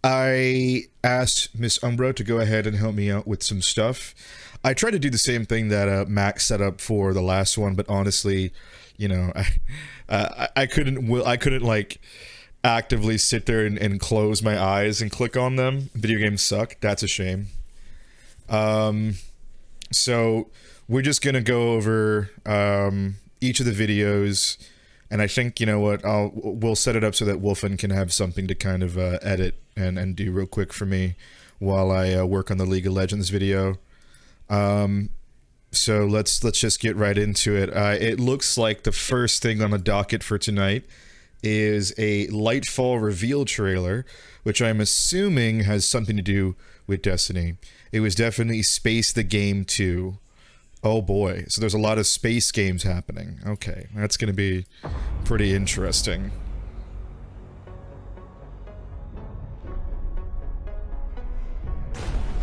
I asked Miss Umbra to go ahead and help me out with some stuff. I tried to do the same thing that Max set up for the last one, but honestly, you know, I couldn't like actively sit there and close my eyes and click on them. Video games suck. That's a shame. So we're just gonna go over each of the videos, and I think, you know what, we'll set it up so that Wolfen can have something to kind of edit and do real quick for me while I work on the League of Legends video. So let's just get right into it. It looks like the first thing on the docket for tonight is a Lightfall reveal trailer, which I'm assuming has something to do with Destiny. It was definitely Space the Game 2. Oh boy, so there's a lot of space games happening. Okay, that's gonna be pretty interesting.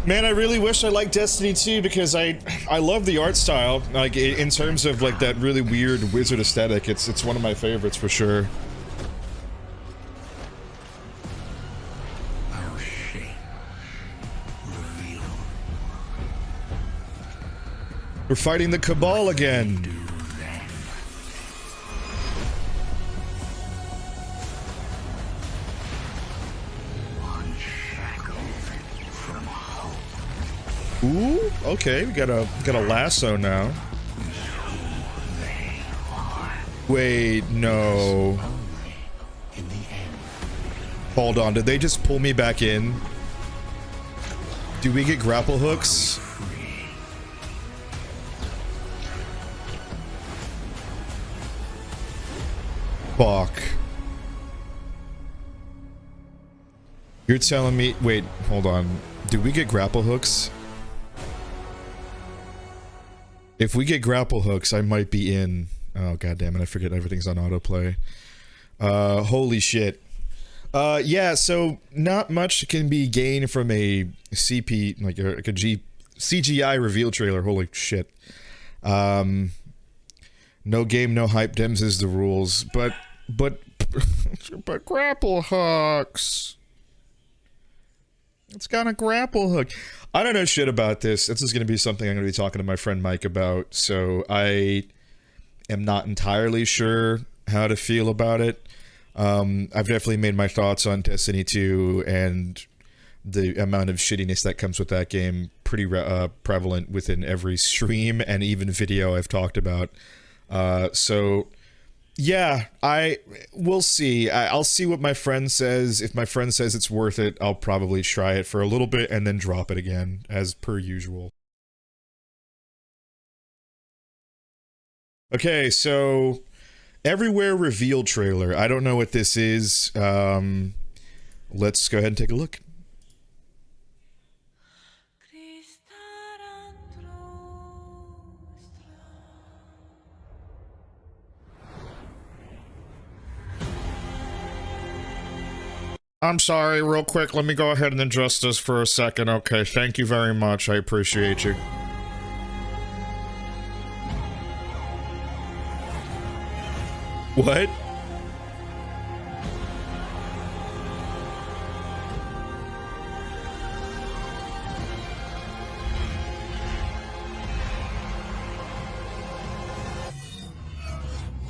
Man, I really wish I liked Destiny 2 because I love the art style. Like, in terms of like that really weird wizard aesthetic, it's one of my favorites for sure. We're fighting the Cabal again. Ooh, okay, we got a lasso now. Wait, no. Hold on, did they just pull me back in? Do we get grapple hooks? Fuck. You're telling me... Wait, hold on. Do we get grapple hooks? If we get grapple hooks, I might be in. Oh, goddammit, I forget everything's on autoplay. Holy shit. Yeah, so not much can be gained from a CP, like a CGI reveal trailer. Holy shit. No game, no hype, Dems is the rules. But grapple hooks. It's got a grapple hook. I don't know shit about this. This is going to be something I'm going to be talking to my friend Mike about, so I am not entirely sure how to feel about it. I've definitely made my thoughts on Destiny 2 and the amount of shittiness that comes with that game pretty prevalent within every stream and even video I've talked about. So yeah, we'll see. I'll see what my friend says. If my friend says it's worth it, I'll probably try it for a little bit and then drop it again, as per usual. Okay, so Everywhere reveal trailer. I don't know what this is. Let's go ahead and take a look. I'm sorry, real quick, let me go ahead and adjust this for a second. Okay, thank you very much, I appreciate you. What?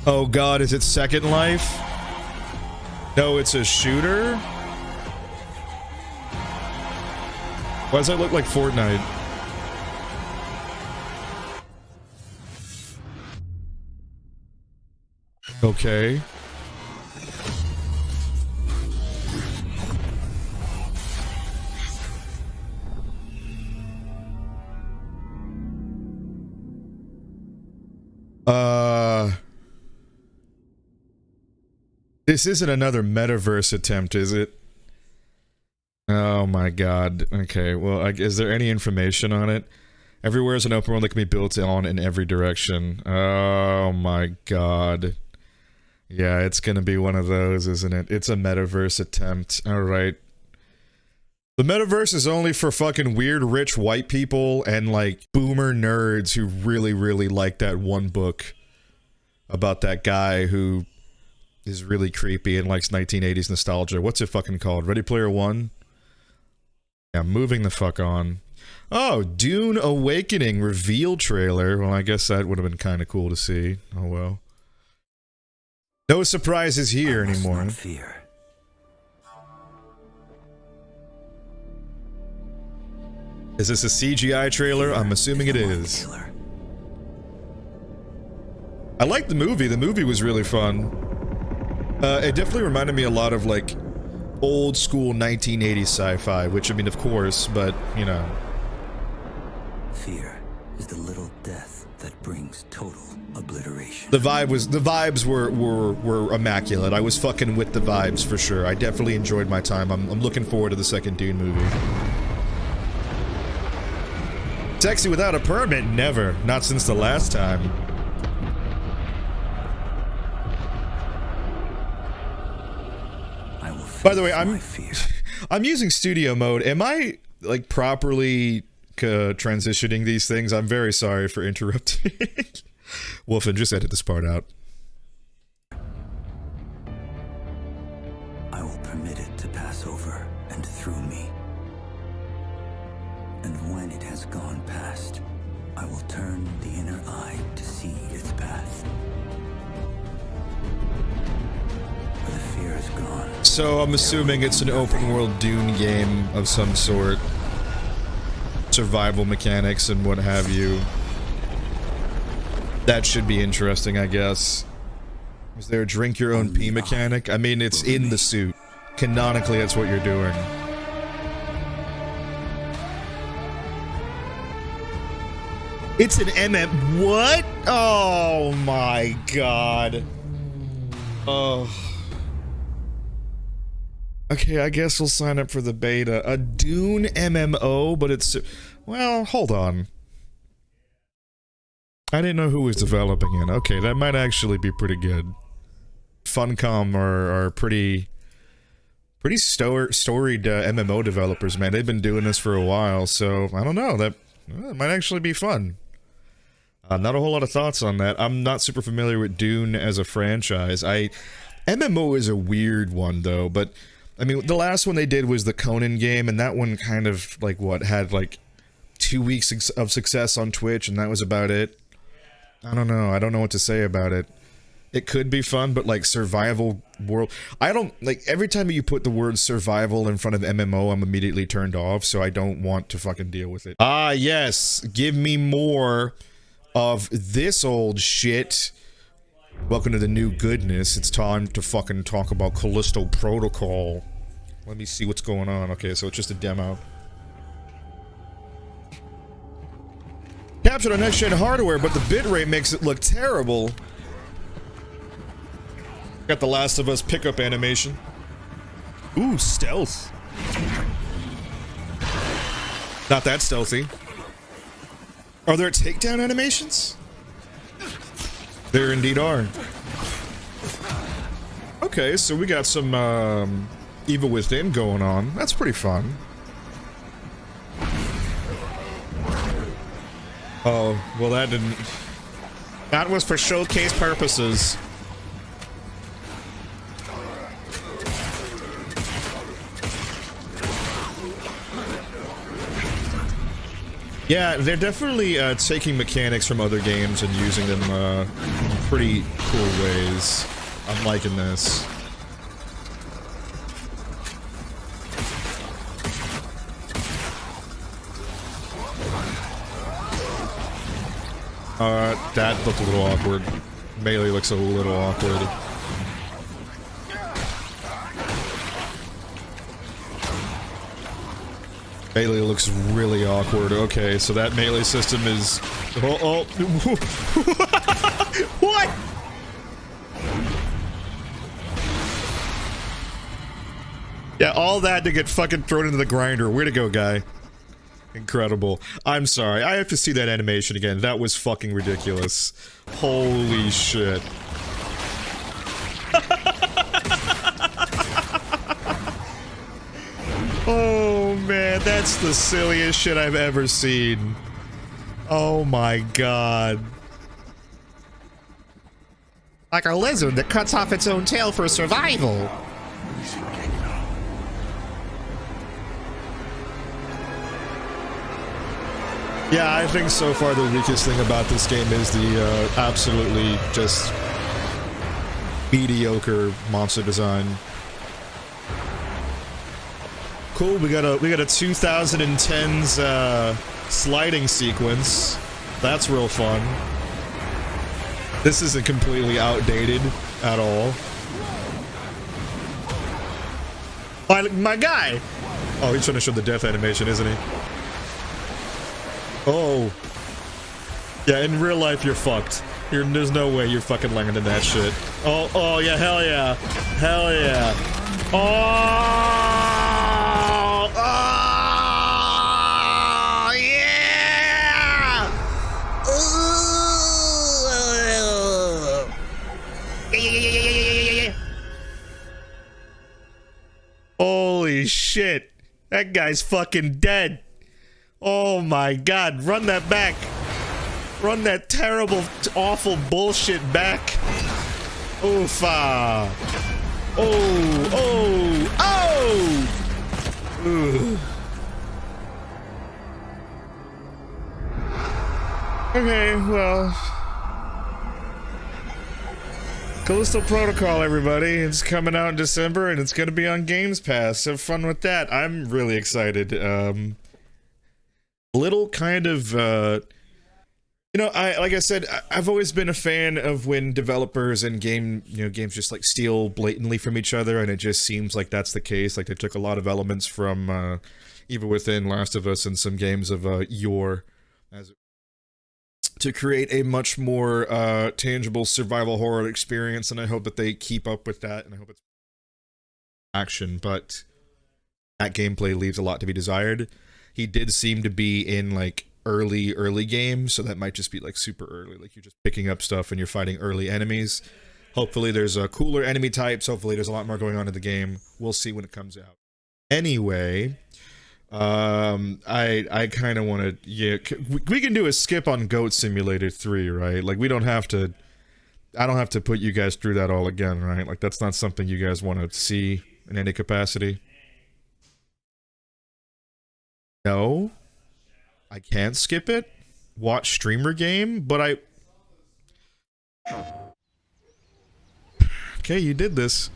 Oh god, is it Second Life? No, it's a shooter? Why does that look like Fortnite? Okay. This isn't another metaverse attempt, is it? Oh my god. Okay, well, is there any information on it? Everywhere is an open world that can be built on in every direction. Oh my god. Yeah, it's gonna be one of those, isn't it? It's a metaverse attempt. Alright. The metaverse is only for fucking weird rich white people and like boomer nerds who really, really like that one book about that guy who is really creepy and likes 1980s nostalgia. What's it fucking called? Ready Player One? Yeah, moving the fuck on. Oh, Dune Awakening reveal trailer. Well, I guess that would have been kind of cool to see. Oh well. No surprises here anymore. Not fear. Is this a CGI trailer? I'm assuming it is. I liked the movie. The movie was really fun. It definitely reminded me a lot of, like, old school 1980s sci-fi, which, I mean, of course, but, you know. Fear is the little death that brings total obliteration. The vibes were immaculate. I was fucking with the vibes for sure. I definitely enjoyed my time. I'm looking forward to the second Dune movie. Sexy without a permit? Never. Not since the last time. By the way, I'm using studio mode. Am I, like, properly transitioning these things? I'm very sorry for interrupting. Wolfen, just edit this part out. I will permit it to pass over and through me. And when it has gone past, I will turn the inner eye to see its path. Where the fear is gone. So I'm assuming it's an open world Dune game of some sort. Survival mechanics and what have you. That should be interesting, I guess. Is there a drink your own pee mechanic? I mean, it's in the suit. Canonically, that's what you're doing. It's an MM. What? Oh my god. Oh. Okay, I guess we'll sign up for the beta. A Dune MMO, but it's... Well, hold on. I didn't know who was developing it. Okay, that might actually be pretty good. Funcom are pretty storied MMO developers, man. They've been doing this for a while, so I don't know. That might actually be fun. Not a whole lot of thoughts on that. I'm not super familiar with Dune as a franchise. MMO is a weird one, though, but... I mean, the last one they did was the Conan game, and that one kind of, like, what, had, like, 2 weeks of success on Twitch, and that was about it. I don't know. I don't know what to say about it. It could be fun, but, like, survival world... I don't... Like, every time you put the word survival in front of MMO, I'm immediately turned off, so I don't want to fucking deal with it. Ah, yes! Give me more of this old shit. Welcome to the new goodness. It's time to fucking talk about Callisto Protocol. Let me see what's going on. Okay, so it's just a demo. Captured on next-gen hardware, but the bitrate makes it look terrible. Got the Last of Us pickup animation. Ooh, stealth. Not that stealthy. Are there takedown animations? There indeed are. Okay, so we got some, Evil Within going on. That's pretty fun. Oh, well that didn't... That was for showcase purposes. Yeah, they're definitely taking mechanics from other games and using them in pretty cool ways. I'm liking this. That looked a little awkward. Melee looks a little awkward. Melee looks really awkward. Okay, so that melee system is... Oh, oh. What? Yeah, all that to get fucking thrown into the grinder. Way to go, guy. Incredible. I'm sorry. I have to see that animation again. That was fucking ridiculous. Holy shit. Oh man, that's the silliest shit I've ever seen. Oh my god. Like a lizard that cuts off its own tail for survival. Yeah, I think so far the weakest thing about this game is the absolutely just mediocre monster design. Cool, we got a 2010s sliding sequence. That's real fun. This isn't completely outdated at all. My guy! Oh, he's trying to show the death animation, isn't he? Oh. Yeah, in real life, you're fucked. There's no way you're fucking landing that shit. Oh, yeah, hell yeah. Hell yeah. Oh! Oh! Yeah! Holy shit. That guy's fucking dead. Oh my god, run that back. Run that terrible, awful bullshit back. Oofa. Oh. Ugh. Okay, well. Callisto Protocol, everybody. It's coming out in December and it's gonna be on Games Pass. Have fun with that. I'm really excited. Little kind of, you know, like I said, I've always been a fan of when developers and games just like steal blatantly from each other, and it just seems like that's the case. Like they took a lot of elements from Evil Within, Last of Us, and some games of yore to create a much more tangible survival horror experience, and I hope that they keep up with that, and I hope it's action, but that gameplay leaves a lot to be desired. He did seem to be in like early games, so that might just be like super early, like you're just picking up stuff and you're fighting early enemies. Hopefully there's cooler enemy types, hopefully there's a lot more going on in the game. We'll see when it comes out. Anyway, I kind of want to, yeah, we can do a skip on Goat Simulator 3, right? Like I don't have to put you guys through that all again, right? Like that's not something you guys want to see in any capacity. No, I can't skip it. Watch streamer game, but okay, you did this.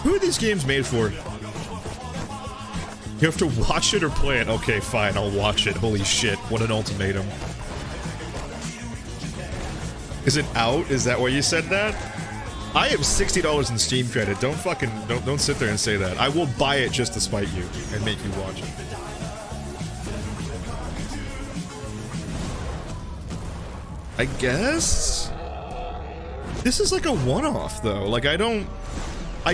Who are these games made for? You have to watch it or play it? Okay, fine, I'll watch it. Holy shit, what an ultimatum. Is it out? Is that why you said that? I have $60 in Steam credit. Don't sit there and say that. I will buy it just to spite you and make you watch it. I guess? This is like a one-off though. Like I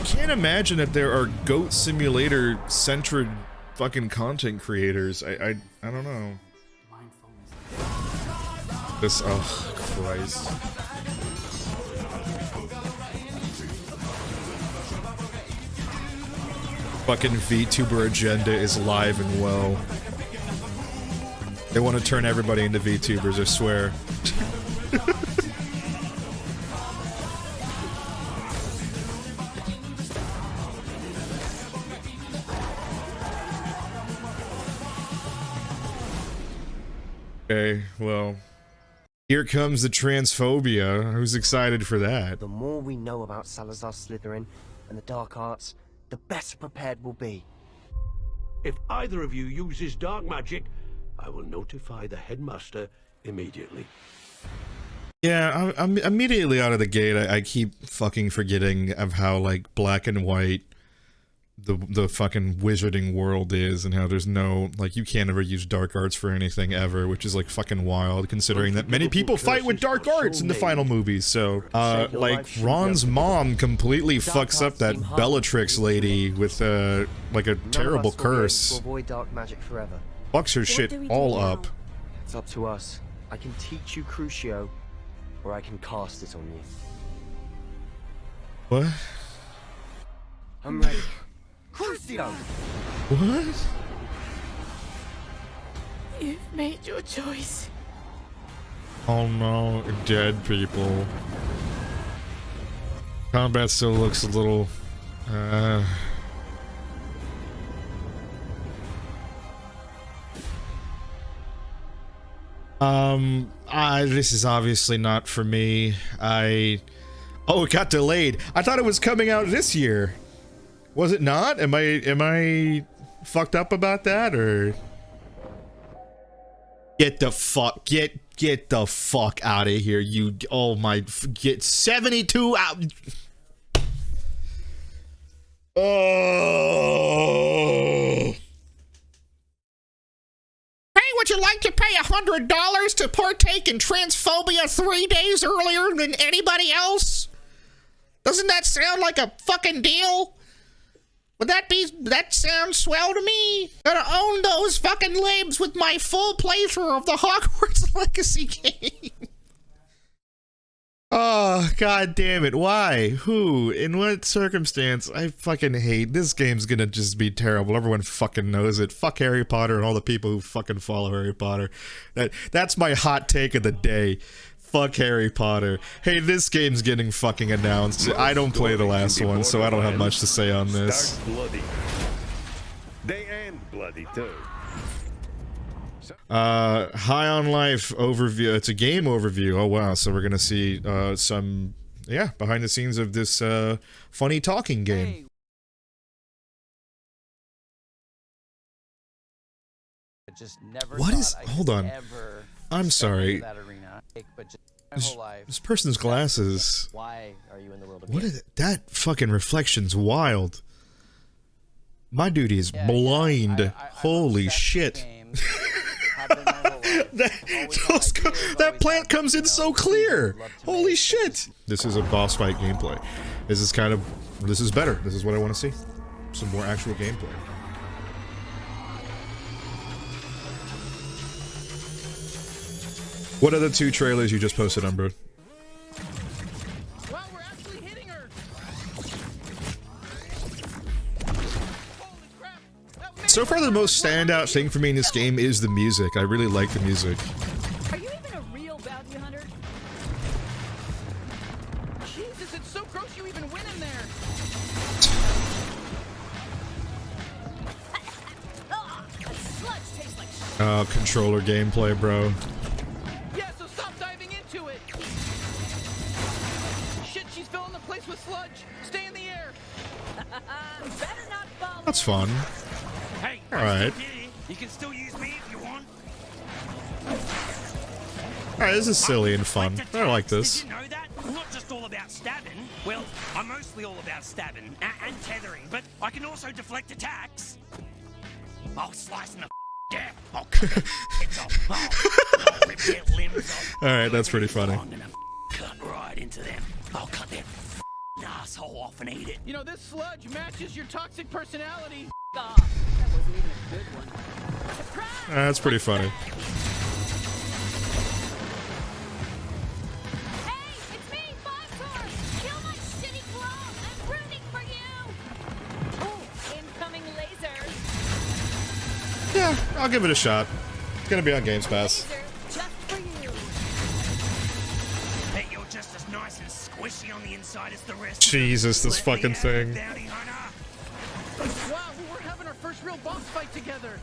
can't imagine that there are Goat Simulator centered fucking content creators. I don't know. This, oh Christ. Fucking VTuber agenda is live and well. They want to turn everybody into VTubers, I swear. Okay, well, here comes the transphobia. Who's excited for that? The more we know about Salazar Slytherin and the dark arts, the better prepared we'll be. If either of you uses dark magic, I will notify the headmaster immediately. Yeah, I'm immediately out of the gate. I keep fucking forgetting of how like black and white the fucking wizarding world is, and how there's no, like, you can't ever use dark arts for anything ever, which is like fucking wild considering that many people fight with dark arts in the final movies. So like Ron's mom completely fucks up that Bellatrix lady with like a terrible curse. Avoid dark magic forever. Fucks her shit all up. It's up to us. I can teach you Crucio, or I can cast it on you. What? I'm ready. Crucio! What? You've made your choice. Oh no, dead people. Combat still looks a little... this is obviously not for me. Oh, it got delayed. I thought it was coming out this year. Was it not? Am I fucked up about that, or? Get the fuck out of here, you. Oh my, get 72 out. Oh. Hey, would you like to pay $100 to partake in transphobia 3 days earlier than anybody else? Doesn't that sound like a fucking deal? That sounds swell to me. Gonna own those fucking libs with my full playthrough of the Hogwarts Legacy game. Oh, god damn it. Why? Who? In what circumstance? I fucking hate this game's gonna just be terrible. Everyone fucking knows it. Fuck Harry Potter and all the people who fucking follow Harry Potter. That's my hot take of the day. Fuck Harry Potter. Hey, this game's getting fucking announced. I don't play the last one, so I don't have much to say on this. Bloody. They end bloody too. High on Life overview. It's a game overview. Oh wow, so we're gonna see some behind the scenes of this funny talking game. What is, hold on, I'm sorry. This person's glasses. Why are you in the world of What is it? That fucking reflection's wild. My dude is blind. Holy shit. That plant comes in so clear. Holy shit. This is a boss fight gameplay. This is better. This is what I want to see. Some more actual gameplay. What are the 2 trailers you just posted, Umbra? Wow, we're actually hitting her. So far, the most standout thing for me in this game is the music. I really like the music. Are you even a real bounty hunter? Jesus, it's so gross you even went in there. Sludge tastes like shit. Oh, controller gameplay, bro. Yeah, so stop diving into it. Shit, she's filling the place with sludge. Stay in the air. Better not fall. That's fun. Hey, alright. You can still use me if you want. Alright, this is silly and fun. I like this. Did you know that? I'm not just all about stabbing. Well, I'm mostly all about stabbing and tethering, but I can also deflect attacks. I'll slice in the yeah. I'll cut their heads off. I'll rip their limbs off. Alright, that's pretty funny. I'm gonna cut right into them. I'll cut their asshole off and eat it. You know, this sludge matches your toxic personality. That wasn't even a good one. Surprise! That's pretty funny. Hey, it's me, Fontor! Kill my shitty clone! I'm rooting for you! Oh, incoming laser! Yeah, I'll give it a shot. It's gonna be on Games Pass. Laser, just for you! Hey, you're just as nice and squishy on the inside as the rest. Jesus, this Let me fucking have thing. it, bounty hunter. Wow, we're having our first real boss fight together.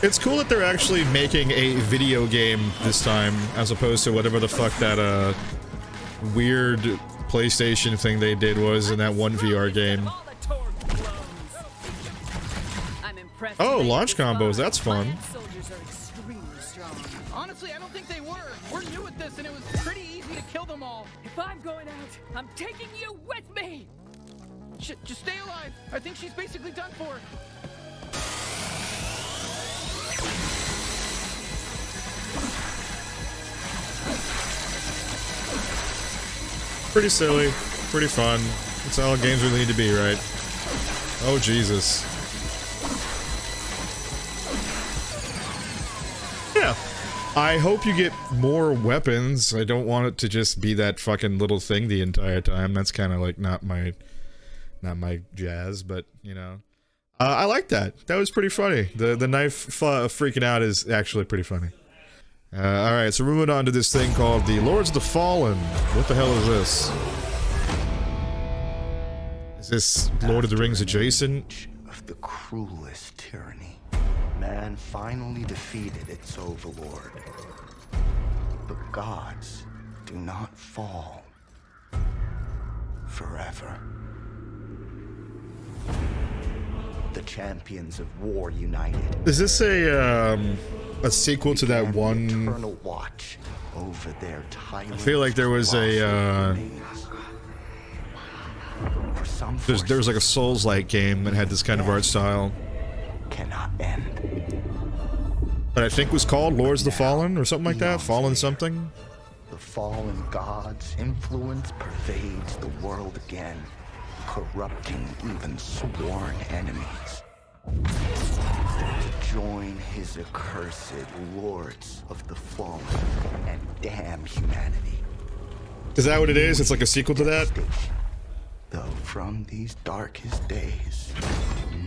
It's cool that they're actually making a video game this time, as opposed to whatever the fuck that weird PlayStation thing they did was in that one VR game. Oh, launch combos, that's fun. Honestly, I don't think they were. We're new at this, and it was pretty easy to kill them all. If I'm going out, I'm taking you with me! Shit, just stay alive. I think she's basically done for. Pretty silly, pretty fun. That's all games really need to be, right? Oh, Jesus. Yeah. I hope you get more weapons. I don't want it to just be that fucking little thing the entire time. That's kind of like not my jazz, but, you know. I like that. That was pretty funny. The knife freaking out is actually pretty funny. Alright, so we're moving on to this thing called the Lords of the Fallen. What the hell is this? Is this Lord of the Rings adjacent? Of the cruelest tyranny, man finally defeated its overlord. But gods do not fall forever. The champions of war united. Is this a sequel to that one? Eternal watch over their I feel like there was a there was like a Souls-like game that had this kind of art style. Cannot end. But I think it was called Lords of the Fallen or something like that. Fallen something. The fallen gods' influence pervades the world again, corrupting even sworn enemies. To join his accursed lords of the fallen and damn humanity. Is that what it is? It's like a sequel to that? Though from these darkest days,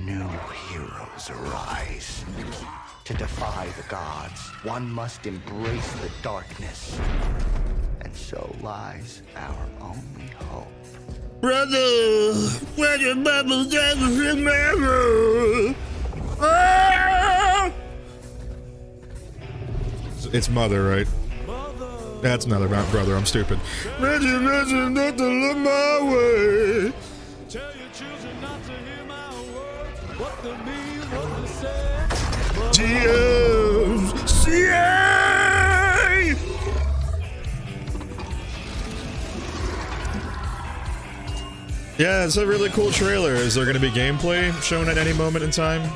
new heroes arise. To defy the gods, one must embrace the darkness. And so lies our only hope. Brother, where your bubble doesn't remember. Ah! It's mother, right? That's another brother. I'm stupid. Imagine not to look my way. Tell your children not to hear my words. What they mean, what they say. TFCA! Yeah, it's a really cool trailer. Is there going to be gameplay shown at any moment in time?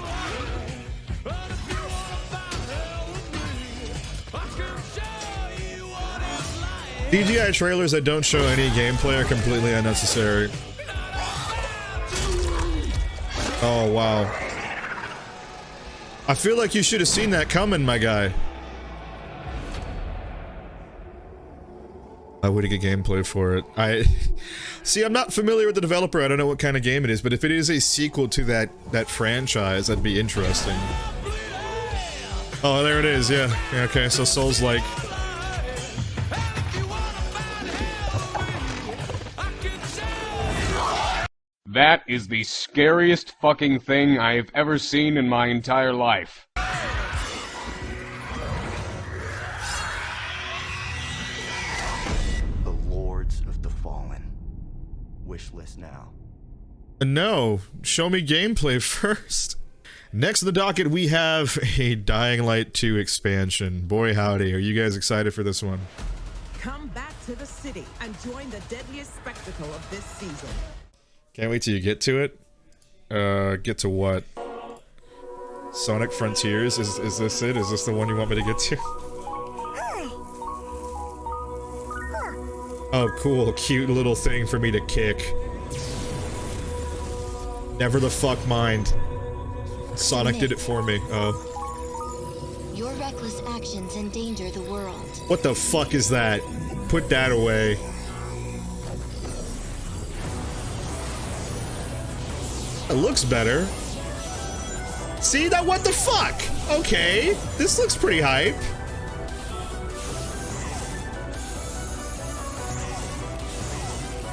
CGI trailers that don't show any gameplay are completely unnecessary. Oh, wow. I feel like you should have seen that coming, my guy. I would get gameplay for it. See, I'm not familiar with the developer. I don't know what kind of game it is, but if it is a sequel to that franchise, that'd be interesting. Oh, there it is. Yeah. Okay, so Souls-like. That is the scariest fucking thing I have ever seen in my entire life. The Lords of the Fallen. Wish list now. No, show me gameplay first. Next on the docket, we have a Dying Light 2 expansion. Boy howdy, are you guys excited for this one? Come back to the city and join the deadliest spectacle of this season. Can't wait till you get to it. Get to what? Sonic Frontiers? Is this it? Is this the one you want me to get to? Oh, cool. Cute little thing for me to kick. Never the fuck mind. Sonic did it for me. Your reckless actions endanger the world. What the fuck is that? Put that away. It looks better. See that? What the fuck? Okay, this looks pretty hype.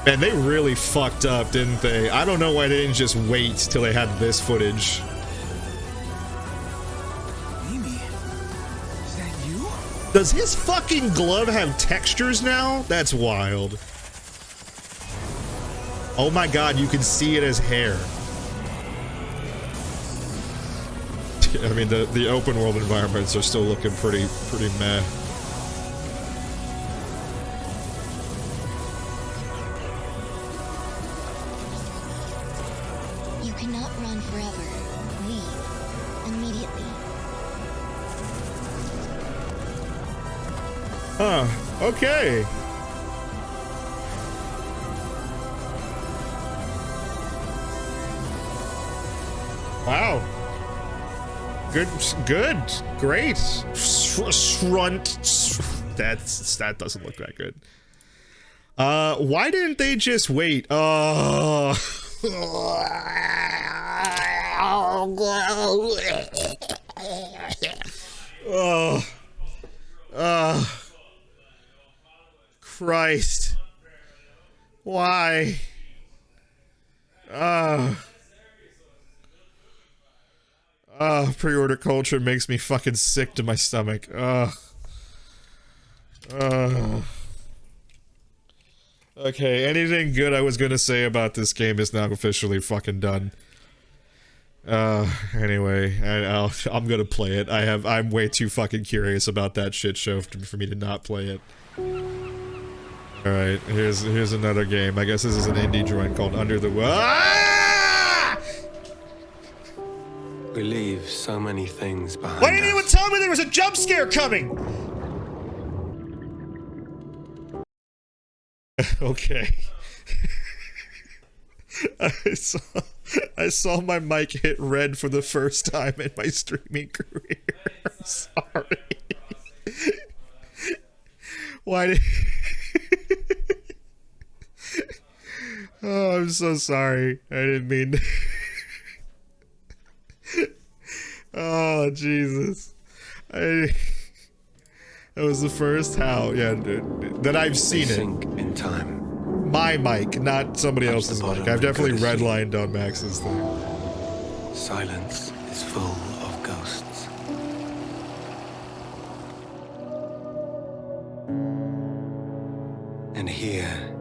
Man, they really fucked up, didn't they? I don't know why they didn't just wait till they had this footage. Amy, is that you? Does his fucking glove have textures now? That's wild. Oh my god, you can see it as hair. I mean, the open world environments are still looking pretty meh. You cannot run forever. Leave immediately. Huh. Okay. Wow. Good, great. That doesn't look that good. Why didn't they just wait? Oh. Oh. Christ. Why? Pre-order culture makes me fucking sick to my stomach. Okay, anything good I was gonna say about this game is now officially fucking done. Anyway, I'm gonna play it. I'm way too fucking curious about that shit show for me to not play it. Alright, here's another game. I guess this is an indie joint called Under the We leave so many things behind. Why didn't anyone tell me there was a jump scare coming? Okay. I saw my mic hit red for the first time in my streaming career. I'm sorry. Why did... Oh, I'm so sorry. I didn't mean... Oh, Jesus. That was the first how, yeah, that I've seen it. In time. My mic, not somebody else's mic. I've definitely redlined on Max's thing. Silence is full of ghosts. And here,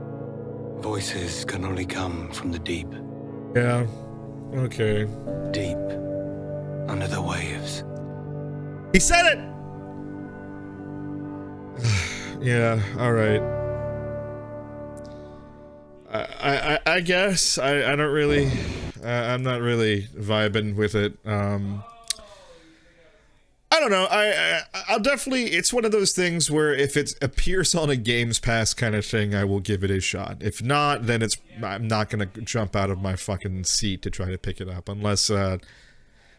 voices can only come from the deep. Yeah. Okay. Deep. Under the waves. He said it! Yeah, alright. I guess I don't really I'm not really vibing with it. I don't know. I'll definitely, it's one of those things where if it appears on a Games Pass kind of thing, I will give it a shot. If not, then I'm not gonna jump out of my fucking seat to try to pick it up unless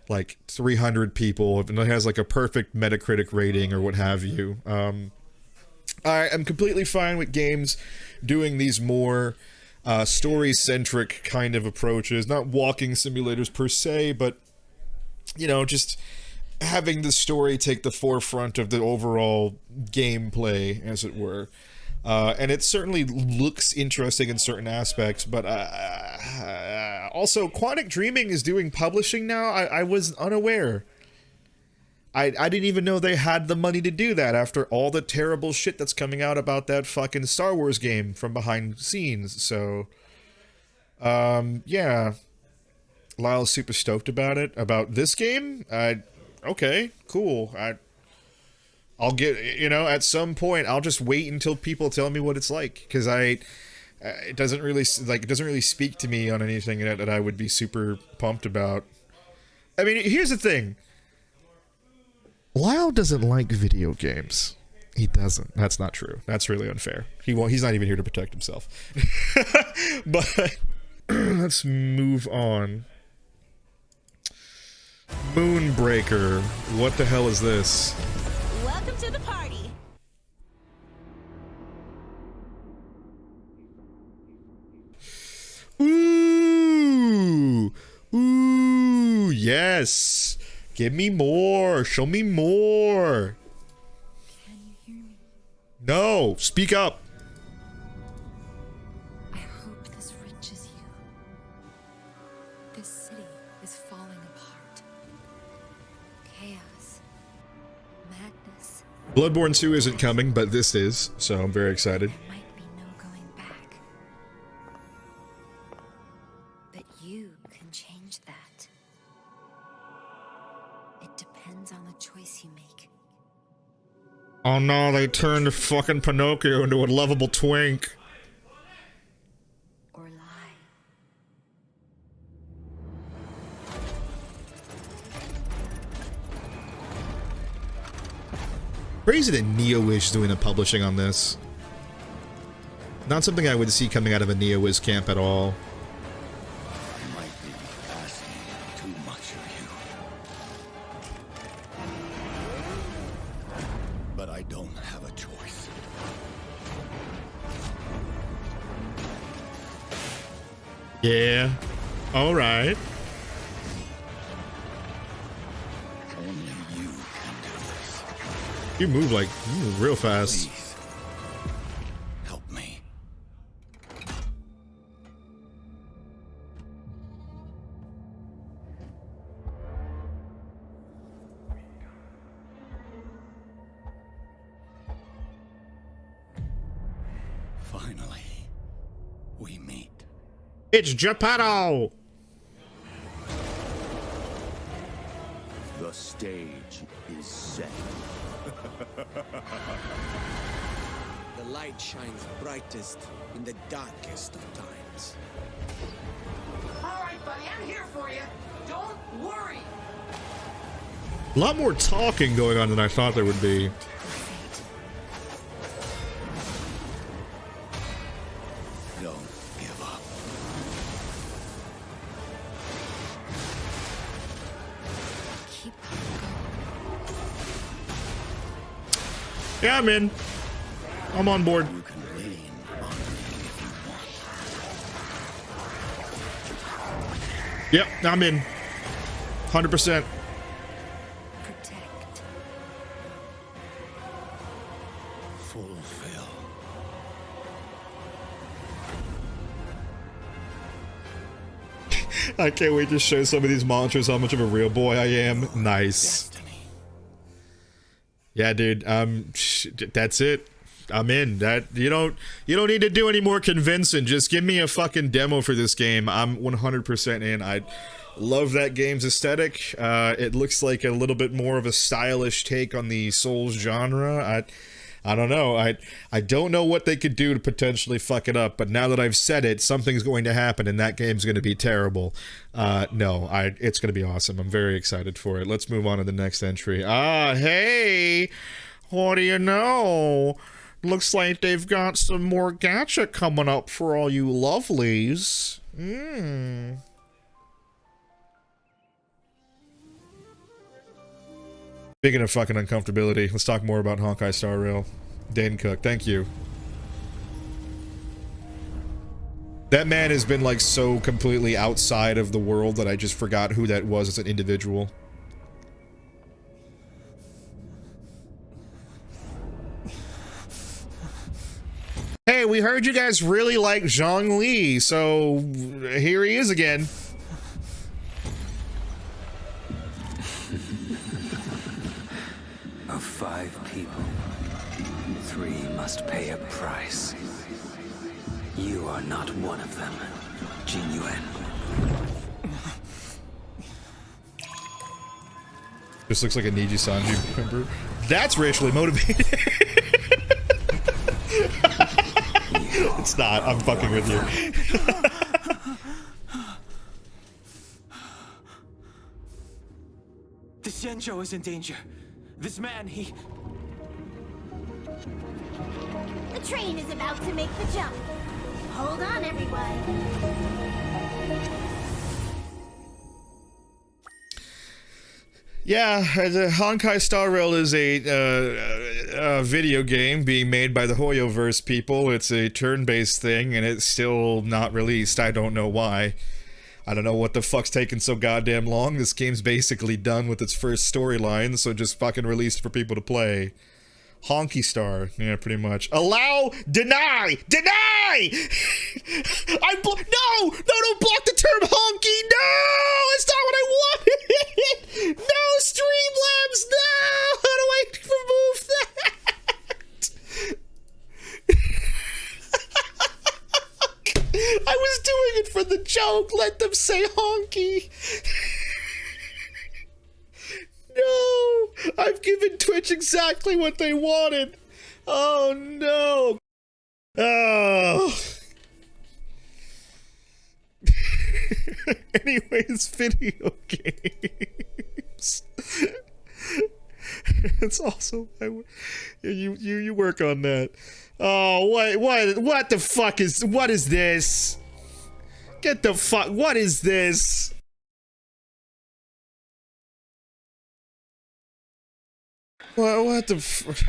like 300 people, if it has like a perfect Metacritic rating or what have you. I am completely fine with games doing these more story-centric kind of approaches, not walking simulators per se, but you know, just having the story take the forefront of the overall gameplay, as it were. And it certainly looks interesting in certain aspects, but also Quantic Dreaming is doing publishing now. I was unaware. I didn't even know they had the money to do that after all the terrible shit that's coming out about that fucking Star Wars game from behind the scenes. So, yeah. Lyle's super stoked about it. About this game? Okay, cool. I'll get, you know, at some point, I'll just wait until people tell me what it's like, because it doesn't really speak to me on anything that I would be super pumped about. I mean, here's the thing. Lyle doesn't like video games. He doesn't. That's not true. That's really unfair. He's not even here to protect himself. But let's move on. Moonbreaker. What the hell is this? Welcome to the party. Ooh. Ooh, yes. Give me more. Show me more. Can you hear me? No, speak up. I hope this reaches you. This city is falling apart. Chaos. Madness. Bloodborne 2 isn't coming, but this is, so I'm very excited. There might be no going back. But you can change that. It depends on the choice you make. Oh no, they turned fucking Pinocchio into a lovable twink. Or lie. Crazy that Neo-Wish doing the publishing on this. Not something I would see coming out of a Neo-Wish camp at all. I might be asking too much of you. But I don't have a choice. Yeah. Alright. You move like real fast. Please, help me. Finally, we meet. It's Geppetto! The stage is set. The light shines brightest in the darkest of times. All right, buddy, I'm here for you. Don't worry. A lot more talking going on than I thought there would be. Don't give up. Yeah, I'm in. I'm on board. You can lean on me if you want. Yep, I'm in. 100%. Protect. Fulfill. I can't wait to show some of these monsters how much of a real boy I am. Nice. Yeah, dude. That's it. I'm in. That you don't need to do any more convincing. Just give me a fucking demo for this game. I'm 100% in. I love that game's aesthetic. It looks like a little bit more of a stylish take on the Souls genre. I don't know. I don't know what they could do to potentially fuck it up, but now that I've said it, something's going to happen and that game's going to be terrible. No, it's going to be awesome. I'm very excited for it. Let's move on to the next entry. Hey, what do you know? Looks like they've got some more gacha coming up for all you lovelies. Speaking of fucking uncomfortability, let's talk more about Honkai Star Rail. Dane Cook, thank you. That man has been like so completely outside of the world that I just forgot who that was as an individual. Hey, we heard you guys really like Zhang Li, so here he is again. Of 5 people, 3 must pay a price. You are not one of them, Jin Yuan. This looks like a Niji Sanji member. That's racially motivated. It's not. I'm fucking with you. The Xianzhou is in danger. This man, he... The train is about to make the jump. Hold on, everyone. Yeah, the Honkai Star Rail is a video game being made by the Hoyoverse people. It's a turn-based thing, and it's still not released. I don't know why. I don't know what the fuck's taking so goddamn long. This game's basically done with its first storyline, so just fucking released for people to play. Honky Star. Yeah, pretty much. Allow! Deny! Deny! No! No, don't block the term honky! No! It's not what I wanted! No, Streamlabs! No! How do I remove that? I was doing it for the joke. Let them say honky. No! I've given Twitch exactly what they wanted. Oh no! Oh. Anyways, video games. It's also you work on that. Oh, what the fuck is what is this? Get the fuck. What is this? What the f-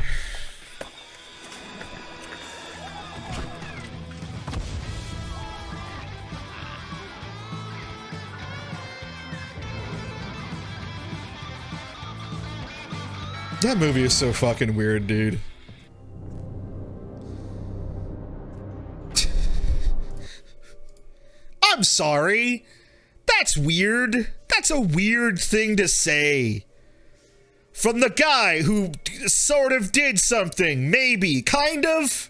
That movie is so fucking weird, dude. I'm sorry. That's weird. That's a weird thing to say. From the guy who sort of did something, maybe, kind of.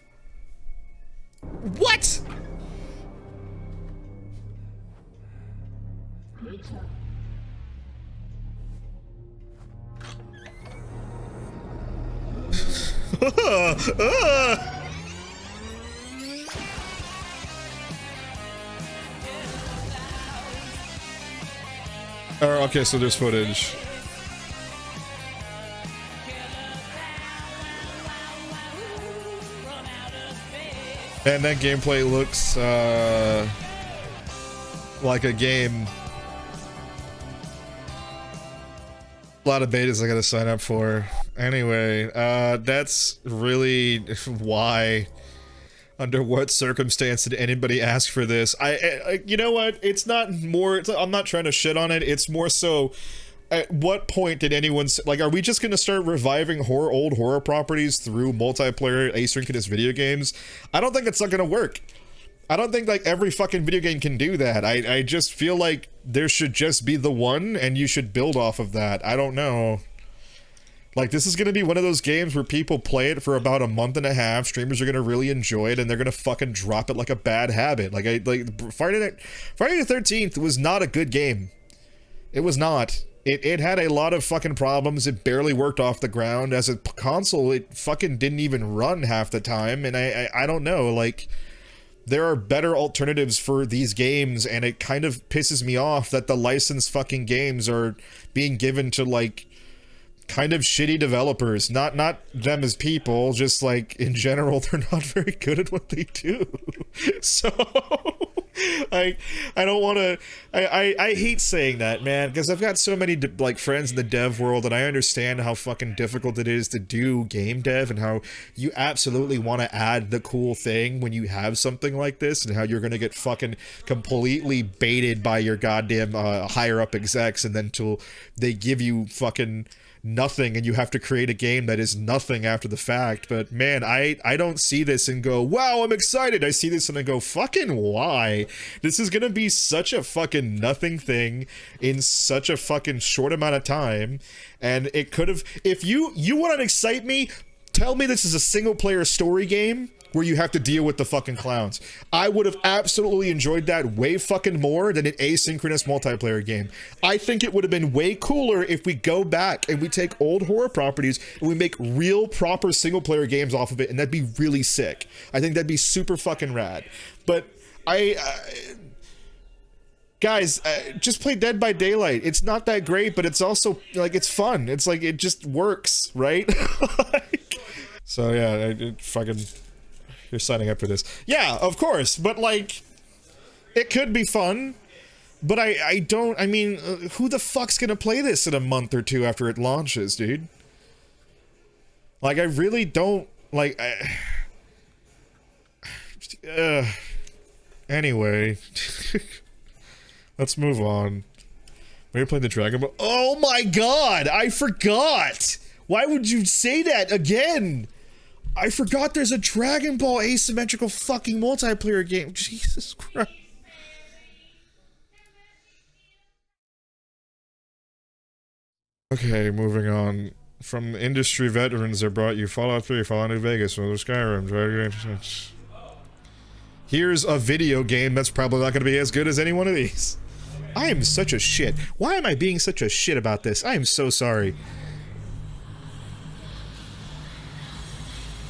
What? Oh, okay, so there's footage. And that gameplay looks like a game. A lot of betas I gotta sign up for. Anyway, that's really why. Under what circumstance did anybody ask for this? I you know what? It's not more. I'm not trying to shit on it. It's more so. At what point did anyone like? Are we just gonna start reviving old horror properties through multiplayer asynchronous video games? I don't think it's not gonna work. I don't think like every fucking video game can do that. I just feel like there should just be the one, and you should build off of that. I don't know. Like, this is going to be one of those games where people play it for about a month and a half, streamers are going to really enjoy it, and they're going to fucking drop it like a bad habit. Like, Friday the 13th was not a good game. It was not. It had a lot of fucking problems. It barely worked off the ground. As a console, it fucking didn't even run half the time, and I don't know, like... There are better alternatives for these games, and it kind of pisses me off that the licensed fucking games are being given to, like... kind of shitty developers. Not them as people, just like in general they're not very good at what they do. So I don't want to I hate saying that, man, because I've got so many like friends in the dev world, and I understand how fucking difficult it is to do game dev, and how you absolutely want to add the cool thing when you have something like this, and how you're gonna get fucking completely baited by your goddamn higher up execs, and then till they give you fucking nothing, and you have to create a game that is nothing after the fact. But man, I don't see this and go, wow, I'm excited. I see this and I go, fucking why? This is gonna be such a fucking nothing thing in such a fucking short amount of time. And it could have, if you want to excite me, tell me this is a single player story game where you have to deal with the fucking clowns. I would have absolutely enjoyed that way fucking more than an asynchronous multiplayer game. I think it would have been way cooler if we go back and we take old horror properties and we make real proper single player games off of it, and that'd be really sick. I think that'd be super fucking rad. But guys, just play Dead by Daylight. It's not that great, but it's also, like, it's fun. It's like, it just works, right? So yeah, fucking... You're signing up for this. Yeah, of course, but like, it could be fun, but I don't, I mean, who the fuck's gonna play this in a month or two after it launches, dude? Like, I really don't, like, anyway, let's move on. Maybe play the Dragon Ball. Oh my god, I forgot! Why would you say that again? I forgot there's a Dragon Ball asymmetrical fucking multiplayer game. Jesus Christ. Okay, moving on. From industry veterans that brought you Fallout 3, Fallout New Vegas, Skyrim. Here's a video game that's probably not going to be as good as any one of these. I am such a shit. Why am I being such a shit about this? I am so sorry.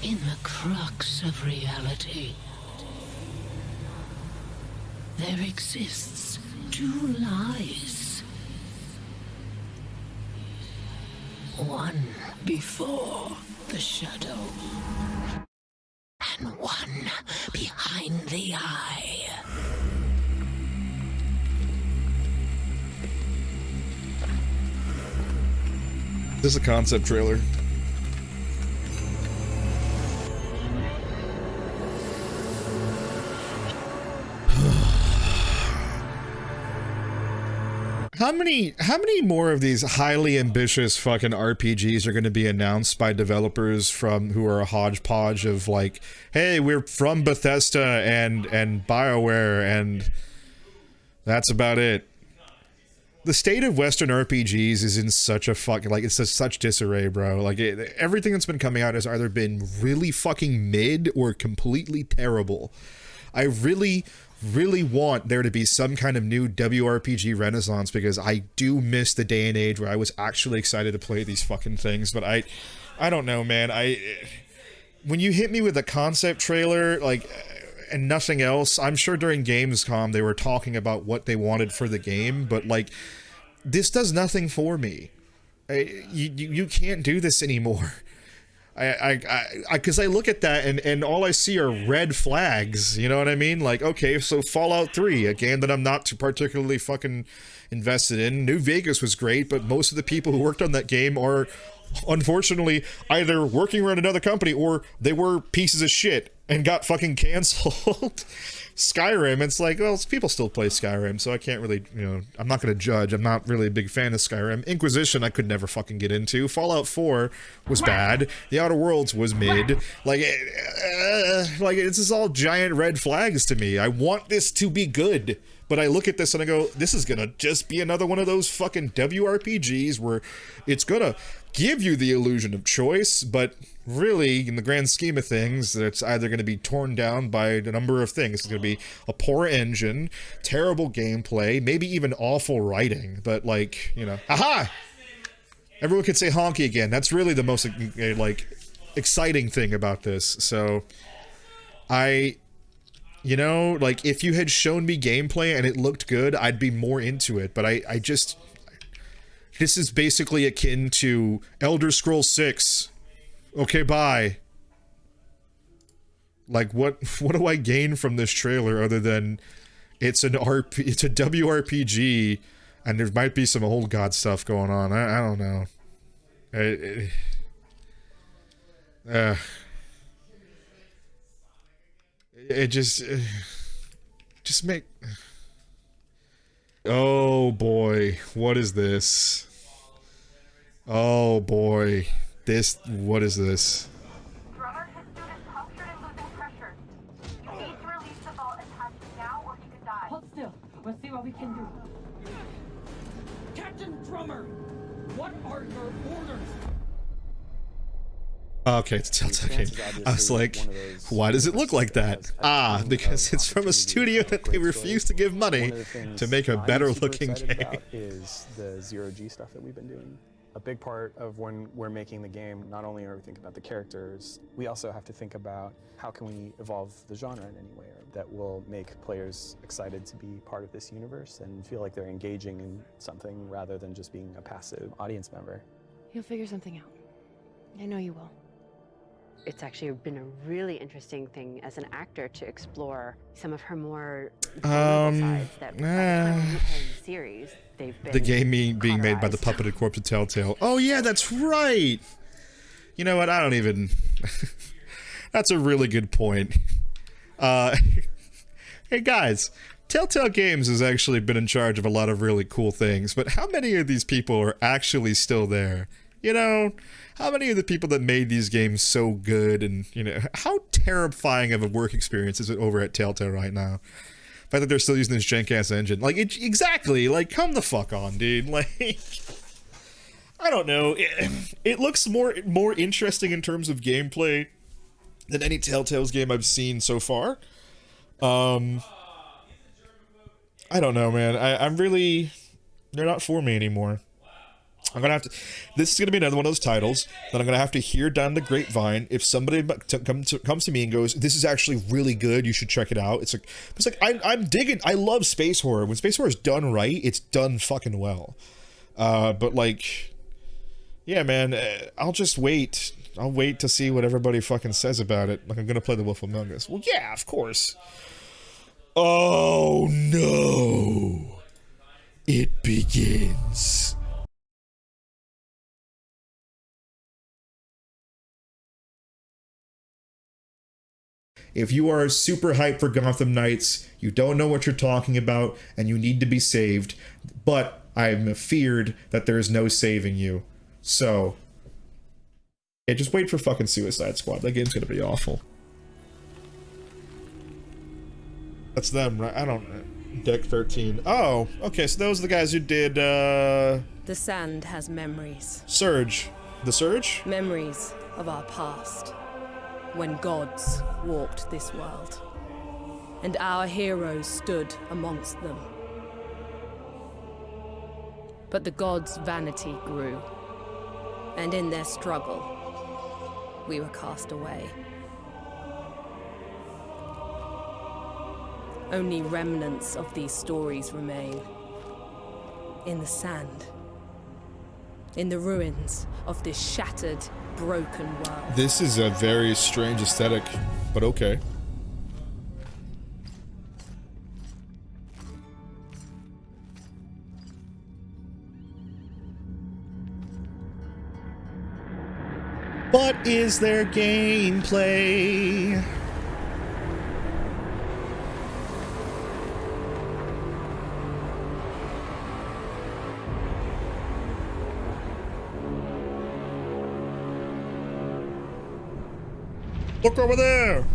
In the crux of reality, there exists two lies. One before the shadow, and one behind the eye. This is a concept trailer. How many more of these highly ambitious fucking RPGs are going to be announced by developers who are a hodgepodge of like, hey, we're from Bethesda and BioWare, and that's about it. The state of Western RPGs is in such a fucking, like, it's just such disarray, bro. Like, everything that's been coming out has either been really fucking mid or completely terrible. I really want there to be some kind of new WRPG renaissance, because I do miss the day and age where I was actually excited to play these fucking things. But I don't know, man. When you hit me with a concept trailer, like, and nothing else, I'm sure during Gamescom they were talking about what they wanted for the game, but like, this does nothing for me. You can't do this anymore. Because I look at that and all I see are red flags, you know what I mean? Like, okay, so Fallout 3, a game that I'm not too particularly fucking invested in. New Vegas was great, but most of the people who worked on that game are, unfortunately, either working around another company or they were pieces of shit and got fucking canceled. Skyrim, it's like, well, people still play Skyrim, so I can't really, you know, I'm not going to judge. I'm not really a big fan of Skyrim. Inquisition, I could never fucking get into. Fallout 4 was bad. The Outer Worlds was mid. Like, this is all giant red flags to me. I want this to be good. But I look at this and I go, this is gonna just be another one of those fucking WRPGs where it's gonna give you the illusion of choice, but really, in the grand scheme of things, it's either gonna be torn down by a number of things. It's gonna be a poor engine, terrible gameplay, maybe even awful writing, but like, you know, aha! Everyone could say honky again. That's really the most, like, exciting thing about this. So, you know, like, if you had shown me gameplay and it looked good, I'd be more into it. But I just... This is basically akin to Elder Scrolls 6. Okay, bye. Like, what do I gain from this trailer other than it's a WRPG and there might be some old god stuff going on? I don't know. It just make... Oh boy, what is this? Oh boy, what is this? Drummer, his suit is punctured and losing pressure. You need to release the vault attached now or he could die. Hold still. We'll see what we can do. Captain Drummer, what are your orders? Okay, it's a Telltale game. I was like, why does it look like that? Ah, because it's from a studio that they refuse to give money to make a better looking game. Is the zero-G stuff that we've been doing. A big part of when we're making the game, not only are we thinking about the characters, we also have to think about how can we evolve the genre in any way that will make players excited to be part of this universe and feel like they're engaging in something rather than just being a passive audience member. You'll figure something out. I know you will. It's actually been a really interesting thing as an actor to explore some of her more sides that by the time we play the series, they've been the game being made by the puppeted corpse of Telltale. Oh yeah, that's right. You know what? I don't even. That's a really good point. Hey guys, Telltale Games has actually been in charge of a lot of really cool things, but how many of these people are actually still there? You know, how many of the people that made these games so good, and, you know, how terrifying of a work experience is it over at Telltale right now? The fact that they're still using this jank-ass engine. Like, exactly, like, come the fuck on, dude. Like, I don't know. It looks more interesting in terms of gameplay than any Telltale's game I've seen so far. I don't know, man. I'm really... They're not for me anymore. I'm gonna have to. This is gonna be another one of those titles that I'm gonna have to hear down the grapevine. If somebody comes to me and goes, "This is actually really good. You should check it out." It's like I'm digging. I love space horror. When space horror is done right, it's done fucking well. But like, yeah, man, I'll just wait. I'll wait to see what everybody fucking says about it. Like, I'm gonna play The Wolf Among Us. Well, yeah, of course. Oh no! It begins. If you are super hyped for Gotham Knights, you don't know what you're talking about, and you need to be saved, but I'm afeared that there is no saving you. So, yeah, just wait for fucking Suicide Squad. That game's gonna be awful. That's them, right? I don't... Deck 13. Oh, okay, so those are the guys who did, The sand has memories. Surge. The Surge? Memories of our past. When gods walked this world. And our heroes stood amongst them. But the gods' vanity grew. And in their struggle, we were cast away. Only remnants of these stories remain. In the sand. In the ruins of this shattered, broken world. This is a very strange aesthetic, but okay. What is their gameplay? Look over there!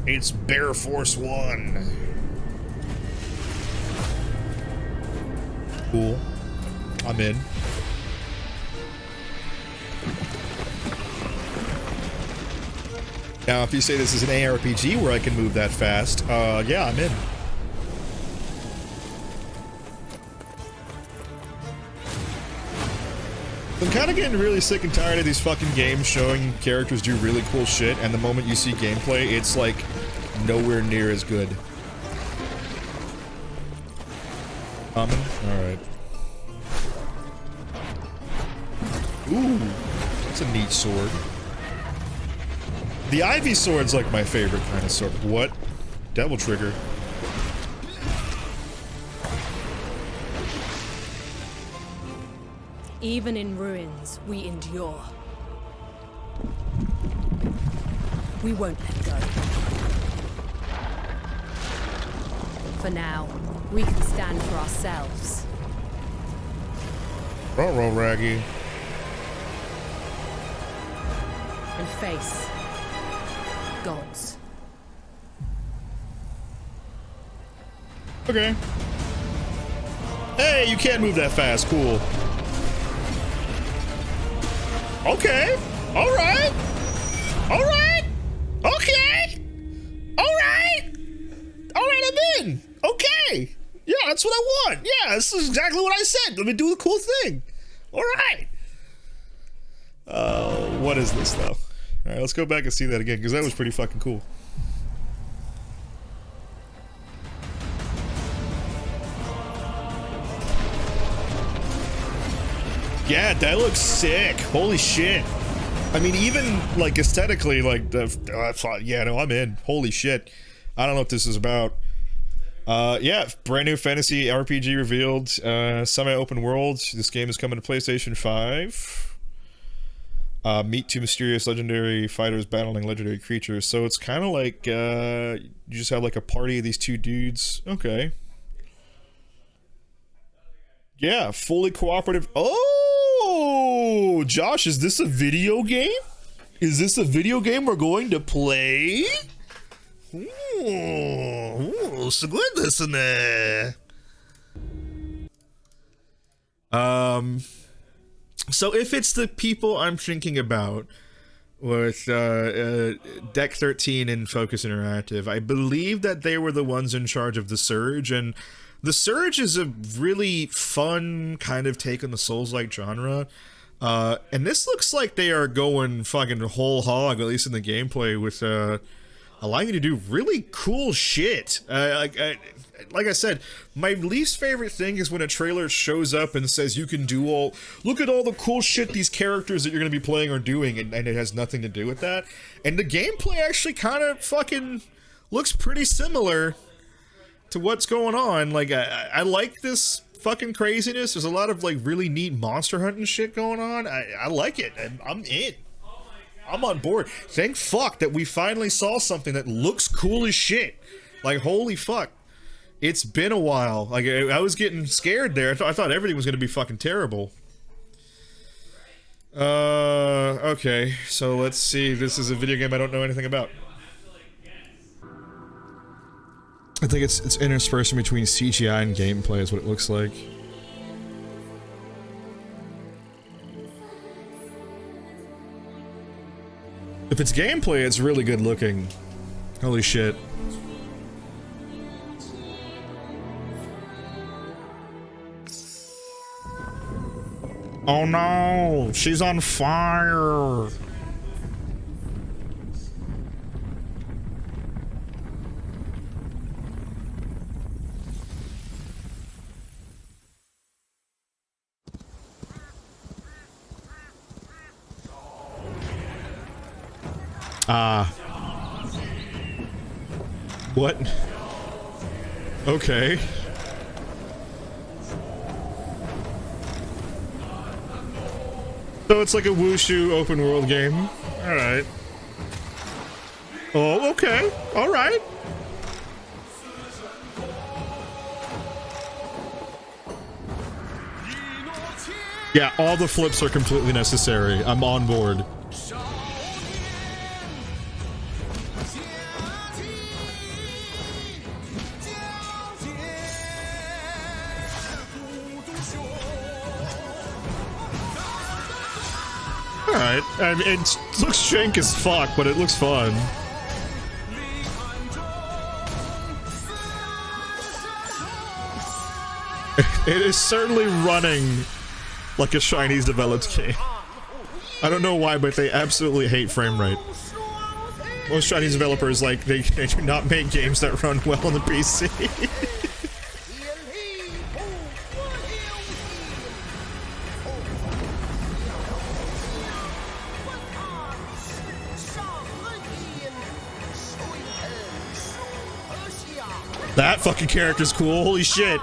It's Bear Force 1. Cool. I'm in. Now, if you say this is an ARPG where I can move that fast, yeah, I'm in. I'm kind of getting really sick and tired of these fucking games showing characters do really cool shit, and the moment you see gameplay, it's like nowhere near as good. Common? Alright. Ooh, that's a neat sword. The Ivy sword's like my favorite kind of sword. What? Devil Trigger. Even in ruins, we endure. We won't let go. For now, we can stand for ourselves. Ruh-roh, Raggy. And face gods. Okay. Hey, you can't move that fast. Cool. Okay. Alright. Alright. Okay. Alright. Alright, I'm in. Okay. Yeah, that's what I want. Yeah, this is exactly what I said. Let me do the cool thing. Alright. What is this, though? Alright, let's go back and see that again, because that was pretty fucking cool. Yeah, that looks sick. Holy shit. I mean, even, like, aesthetically, like, yeah, no, I'm in. Holy shit. I don't know what this is about. Yeah, brand new fantasy RPG revealed. Semi-open world. This game is coming to PlayStation 5. Meet two mysterious legendary fighters battling legendary creatures. So it's kind of like, you just have, like, a party of these two dudes. Okay. Yeah, fully cooperative. Oh, Josh, is this a video game? Is this a video game we're going to play? Ooh, so good, listener. So if it's the people I'm thinking about with Deck 13 and Focus Interactive, I believe that they were the ones in charge of The Surge, and The Surge is a really fun kind of take on the Souls-like genre. And this looks like they are going fucking whole hog, at least in the gameplay, with allowing you to do really cool shit. Like I said, my least favorite thing is when a trailer shows up and says you can do all... Look at all the cool shit these characters that you're going to be playing are doing, and it has nothing to do with that. And the gameplay actually kind of fucking looks pretty similar to what's going on. Like, I like this fucking craziness. There's a lot of, like, really neat monster hunting shit going on. I like it. I'm in. I'm on board. Thank fuck that we finally saw something that looks cool as shit. Like, holy fuck. It's been a while. Like, I was getting scared there. I thought everything was gonna be fucking terrible. Okay. So let's see. This is a video game I don't know anything about. I think it's interspersed between CGI and gameplay is what it looks like. If it's gameplay, it's really good looking. Holy shit. Oh no! She's on fire! What? Okay. So it's like a wushu open world game. Alright. Oh, okay. Alright. Yeah, all the flips are completely necessary. I'm on board. Alright, I mean, it looks jank as fuck, but it looks fun. It is certainly running like a Chinese developed game. I don't know why, but they absolutely hate frame rate. Most Chinese developers, like, they do not make games that run well on the PC. That fucking character's cool, holy shit.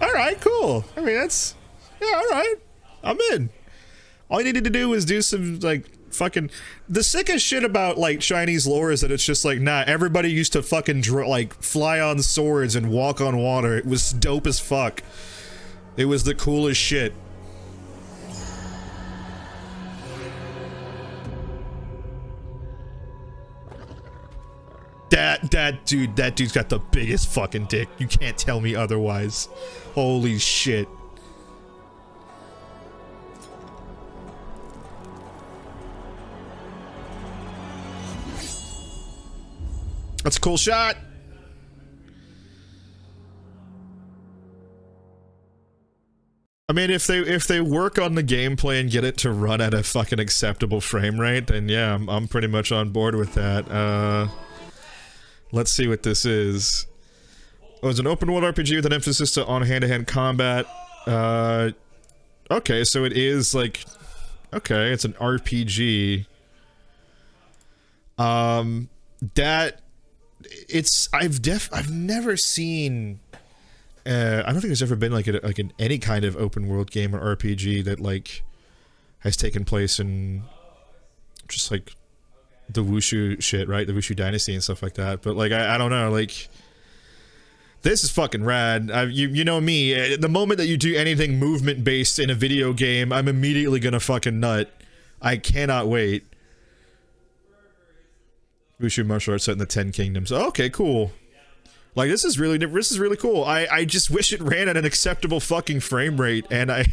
Alright, cool. I mean, that's... yeah, alright. I'm in. All you needed to do was do some, like, fucking... The sickest shit about, like, Chinese lore is that it's just like, nah, everybody used to fucking, like, fly on swords and walk on water. It was dope as fuck. It was the coolest shit. That dude's got the biggest fucking dick. You can't tell me otherwise. Holy shit. That's a cool shot. I mean, if they work on the gameplay and get it to run at a fucking acceptable frame rate, then yeah, I'm pretty much on board with that. Let's see what this is. Oh, it's an open world RPG with an emphasis on hand-to-hand combat. Okay, so it is like... okay, it's an RPG. That... it's... I've never seen... I don't think there's ever been like any kind of open world game or RPG that like has taken place in just like the Wushu shit, right? The Wushu dynasty and stuff like that. But like I don't know, like this is fucking rad. You know me, the moment that you do anything movement based in a video game, I'm immediately gonna fucking nut. I cannot wait. Wushu martial arts set in the 10 Kingdoms. Oh, okay, cool. Like, this is really cool. I just wish it ran at an acceptable fucking frame rate, and I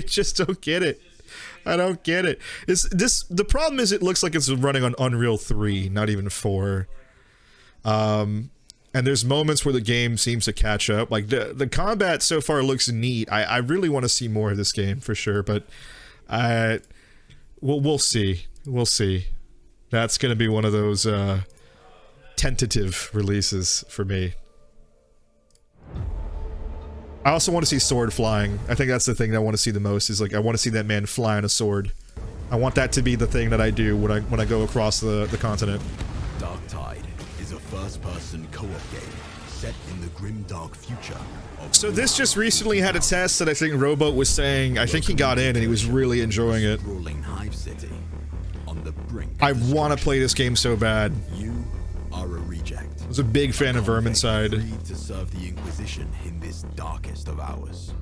just don't get it. I don't get it. The problem is it looks like it's running on Unreal 3, not even 4. And there's moments where the game seems to catch up. Like, the combat so far looks neat. I really want to see more of this game, for sure, but we'll see. We'll see. That's gonna be one of those, tentative releases for me. I also want to see sword flying. I think that's the thing that I want to see the most, is like I want to see that man fly on a sword. I want that to be the thing that I do when I go across the continent. Dark Tide is a first-person co-op game set in the grim dark future. So this just recently had a test that I think Robot was saying, I think he got in and he was really enjoying it. Hive City on the brink. I want to play this game so bad. You are a reject. project. I was a big fan of Vermintide. Free to serve the Inquisition in this darkest of hours.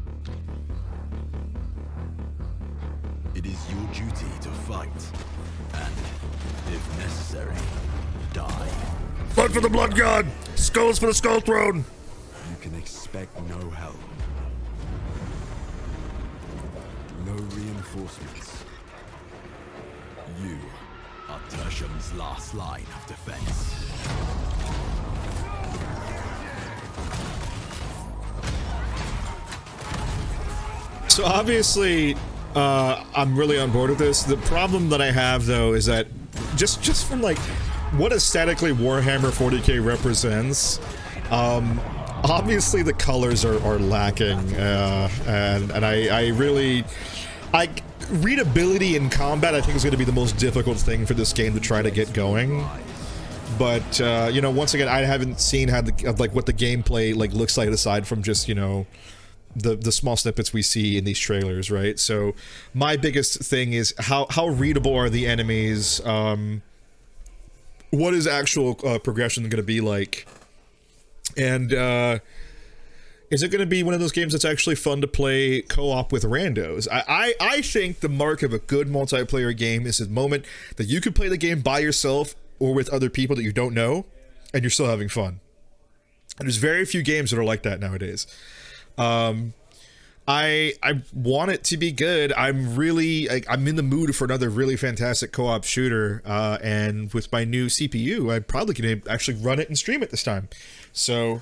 It is your duty to fight, and, if necessary, die. Blood for the Blood God! Skulls for the Skull Throne! You can expect no help. No reinforcements. You are Tertium's last line of defense. So obviously, I'm really on board with this. The problem that I have, though, is that just from like what aesthetically Warhammer 40k represents, obviously the colors are lacking, and I really readability in combat I think is going to be the most difficult thing for this game to try to get going. But you know, once again, I haven't seen how what the gameplay looks like aside from just, you know, the small snippets we see in these trailers, right? So my biggest thing is how readable are the enemies? What is actual progression going to be like? And is it going to be one of those games that's actually fun to play co-op with randos? I think the mark of a good multiplayer game is the moment that you can play the game by yourself or with other people that you don't know, and you're still having fun. And there's very few games that are like that nowadays. I want it to be good. I'm in the mood for another really fantastic co-op shooter, and with my new CPU, I'm probably going to actually run it and stream it this time. So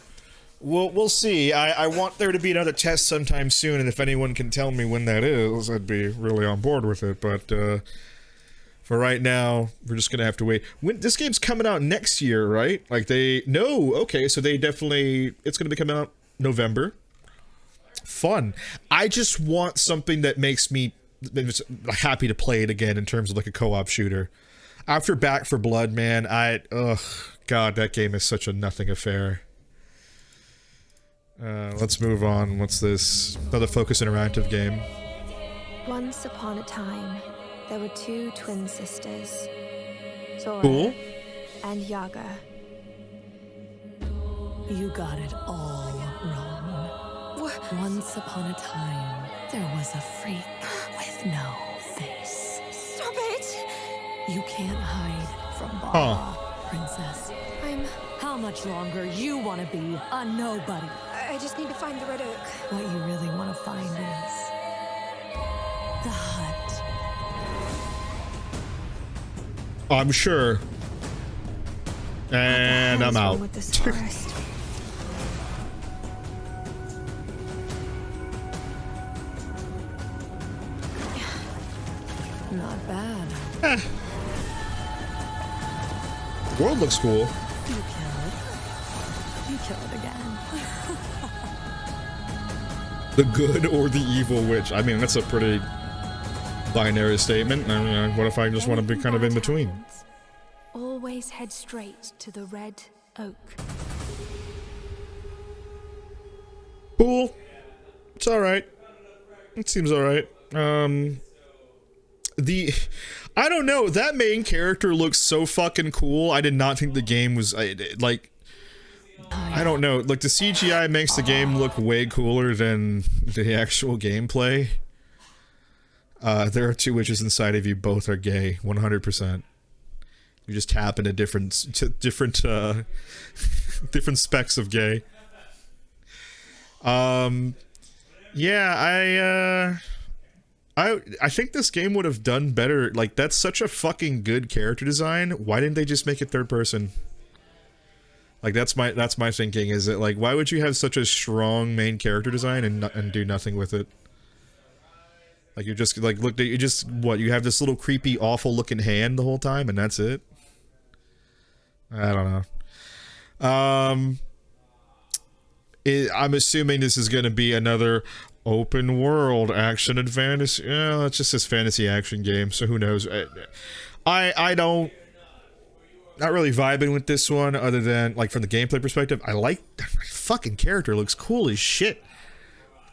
we'll see. I want there to be another test sometime soon, and if anyone can tell me when that is, I'd be really on board with it. But for right now, we're just gonna have to wait. When this game's coming out next year, right? Okay, so it's gonna be coming out November. Fun. I just want something that makes me happy to play it again in terms of like a co-op shooter. After Back for Blood, man, God, that game is such a nothing affair. Let's move on. What's this? Another Focus Interactive game. Once upon a time, there were two twin sisters, Zora Cool. and Yaga. You got it all wrong. Once upon a time, there was a freak with no face. Stop it! You can't hide from Baba, princess. How much longer you want to be a nobody? I just need to find the Red Oak. What you really want to find is the hut. I'm sure. And I'm out. With this forest. Not bad. World looks cool. You kill it. You kill it again. The good or the evil witch. I mean, that's a pretty binary statement. I mean, what if I just want to be kind of in between? Always head straight to the Red Oak. Cool. It's alright. It seems alright. I don't know, that main character looks so fucking cool. I did not think the game was, I don't know, like the CGI makes the game look way cooler than the actual gameplay. There are two witches inside of you, both are gay, 100%. You just tap into different different specks of gay. Yeah, I think this game would have done better. Like, that's such a fucking good character design. Why didn't they just make it third person? Like, that's my thinking. Is it like, why would you have such a strong main character design and do nothing with it? Like, you're just like, look, you just what, you have this little creepy, awful looking hand the whole time, and that's it. I don't know. I'm assuming this is going to be another open world action and fantasy. Yeah, it's just this fantasy action game, so who knows? I don't, not really vibing with this one, other than like from the gameplay perspective. I like my fucking character, looks cool as shit.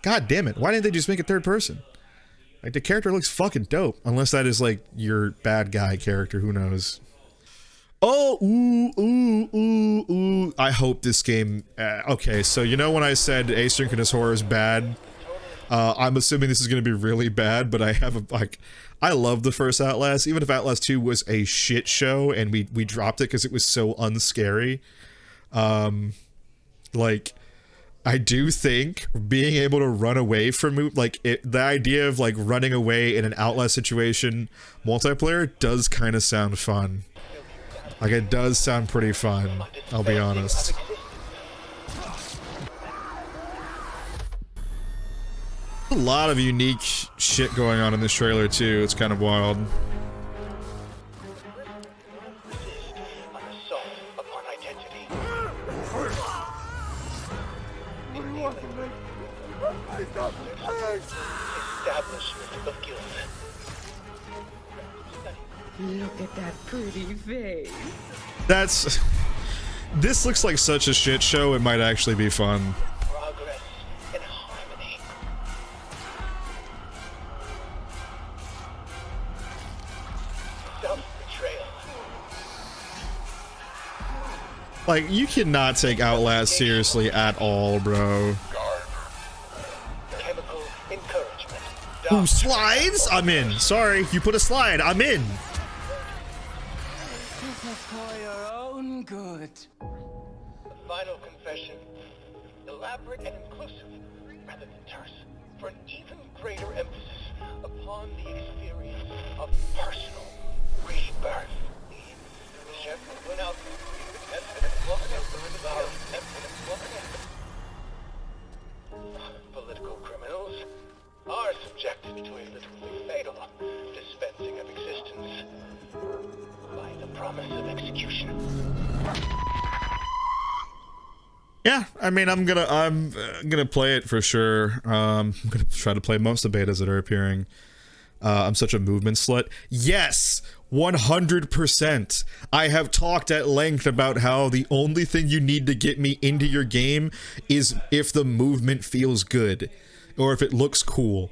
God damn it! Why didn't they just make it third person? Like, the character looks fucking dope, unless that is like your bad guy character. Who knows? Oh, ooh. I hope this game... okay, so you know when I said asynchronous horror is bad? I'm assuming this is going to be really bad, but I have a... like, I love the first Outlast, even if Outlast 2 was a shit show and we dropped it because it was so unscary. Like... I do think being able to run away from the idea of like running away in an Outlast situation multiplayer does kind of sound fun. Like it does sound pretty fun, I'll be honest. A lot of unique shit going on in this trailer too, it's kind of wild. Establishment of guilt. Look at that pretty face. That's... this looks like such a shit show, it might actually be fun. Progress and harmony. Self-betrayal. Like, you cannot take Outlast seriously at all, bro. Chemical encouragement. Ooh, slides? I'm in. Sorry, you put a slide. I'm in. This is for your own good. The final confession. Elaborate and inclusive, rather than terse, for an even greater emphasis upon the experience of personal rebirth. The chef went out. Political criminals are subjected to a literally fatal dispensing of existence by the promise of execution. Yeah, I mean, I'm gonna play it for sure. I'm gonna try to play most of the betas that are appearing. I'm such a movement slut. Yes, 100%. I have talked at length about how the only thing you need to get me into your game is if the movement feels good or if it looks cool.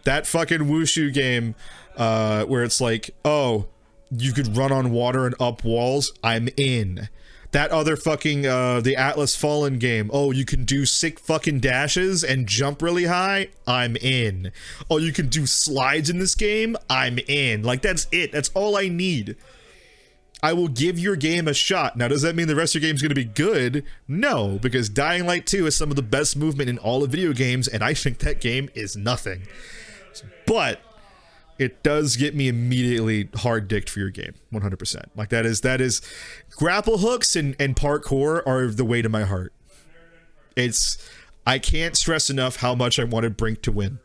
That fucking Wushu game where it's like, oh, you could run on water and up walls, I'm in. That other fucking, the Atlas Fallen game. Oh, you can do sick fucking dashes and jump really high? I'm in. Oh, you can do slides in this game? I'm in. Like, that's it. That's all I need. I will give your game a shot. Now, does that mean the rest of your game's gonna be good? No, because Dying Light 2 is some of the best movement in all of video games, and I think that game is nothing. But it does get me immediately hard-dicked for your game, 100%. Like, that is grapple hooks and parkour are the way to my heart. I can't stress enough how much I wanted Brink to win.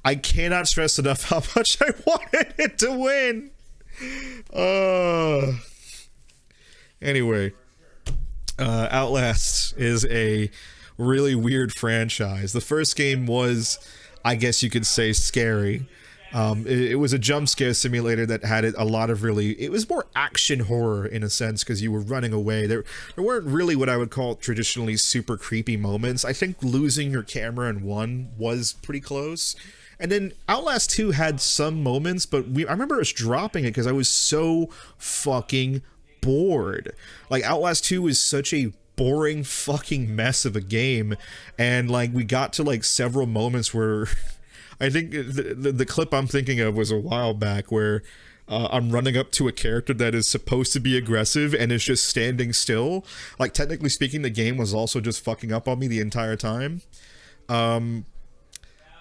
I cannot stress enough how much I wanted it to win. Anyway, Outlast is a really weird franchise. The first game was, I guess you could say, scary. It was a jump scare simulator that had a lot of it was more action horror in a sense because you were running away. There weren't really what I would call traditionally super creepy moments. I think losing your camera in one was pretty close. And then Outlast 2 had some moments, but I remember us dropping it because I was so fucking bored. Like, Outlast 2 is such a boring fucking mess of a game, and like we got to like several moments where I think the clip I'm thinking of was a while back where I'm running up to a character that is supposed to be aggressive and is just standing still. Like, technically speaking, the game was also just fucking up on me the entire time.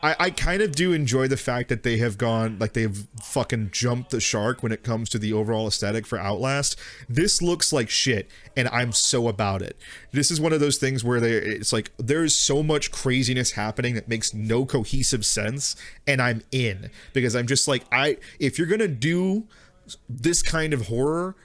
I kind of do enjoy the fact that they have gone, like, they've fucking jumped the shark when it comes to the overall aesthetic for Outlast. This looks like shit, and I'm so about it. This is one of those things where it's like, there's so much craziness happening that makes no cohesive sense, and I'm in. Because I'm just like, if you're gonna do this kind of horror,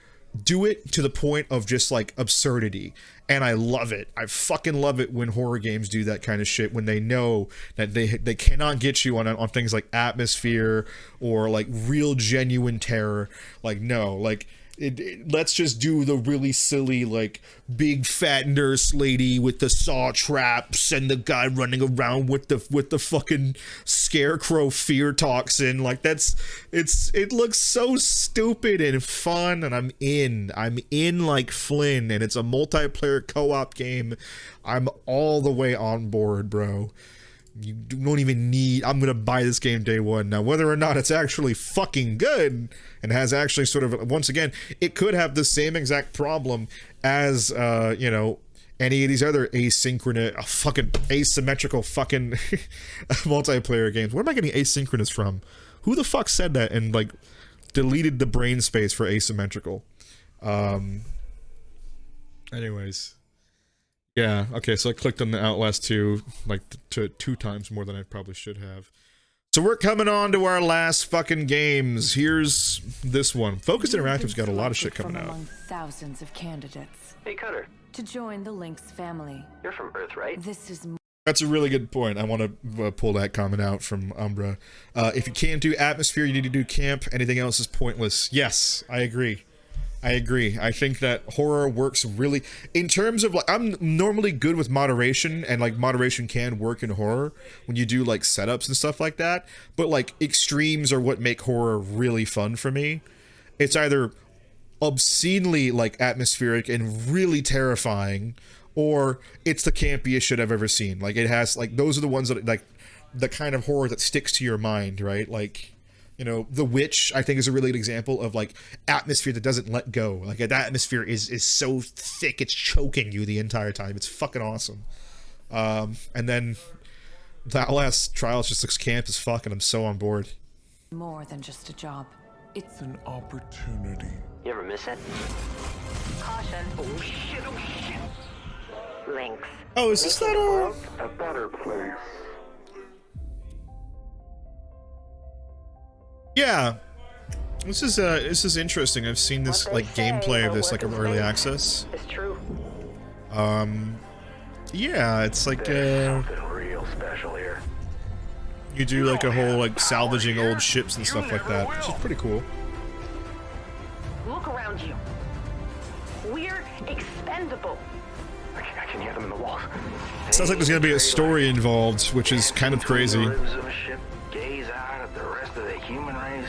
do it to the point of just, like, absurdity. And I love it. I fucking love it when horror games do that kind of shit, when they know that they cannot get you on things like atmosphere or like real genuine terror. Like, no, like let's just do the really silly, like, big fat nurse lady with the saw traps and the guy running around with the fucking scarecrow fear toxin. Like, it looks so stupid and fun, and I'm in like Flynn, and it's a multiplayer co-op game. I'm all the way on board, bro. You don't even need... I'm going to buy this game day one. Now, whether or not it's actually fucking good and has actually sort of... Once again, it could have the same exact problem as, you know, any of these other asynchronous... fucking asymmetrical fucking multiplayer games. Where am I getting asynchronous from? Who the fuck said that and, like, deleted the brain space for asymmetrical? Anyways... Yeah, okay, so I clicked on the Outlast 2, like, two times more than I probably should have. So we're coming on to our last fucking games. Here's this one. Focus Interactive's got a lot of shit coming out. Among thousands of candidates. Hey, Cutter. To join the Lynx family. You're from Earth, right? This is... That's a really good point. I want to pull that comment out from Umbra. If you can't do atmosphere, you need to do camp. Anything else is pointless. Yes, I agree. I think that horror works really in terms of, like, I'm normally good with moderation, and like moderation can work in horror when you do like setups and stuff like that, but like extremes are what make horror really fun for me. It's either obscenely like atmospheric and really terrifying, or it's the campiest shit I've ever seen. Like, it has, like, those are the ones that, like, the kind of horror that sticks to your mind, right? Like, you know, The Witch, I think, is a really good example of, like, atmosphere that doesn't let go. Like, that atmosphere is so thick, it's choking you the entire time. It's fucking awesome. And then that last Trials just looks camp as fuck, and I'm so on board. More than just a job. It's an opportunity. You ever miss it? Caution. Oh shit. Lynx. Oh, is this that a better place? Yeah, this is interesting. I've seen this like gameplay of this like early access. It's true. Yeah, it's like something real special here. You do like a whole like salvaging old ships and stuff like that, which is pretty cool. Look around you. We're expendable. I can hear them in the walls. Sounds like there's gonna be a story involved, which is kind of crazy. Gaze out at the rest of the human race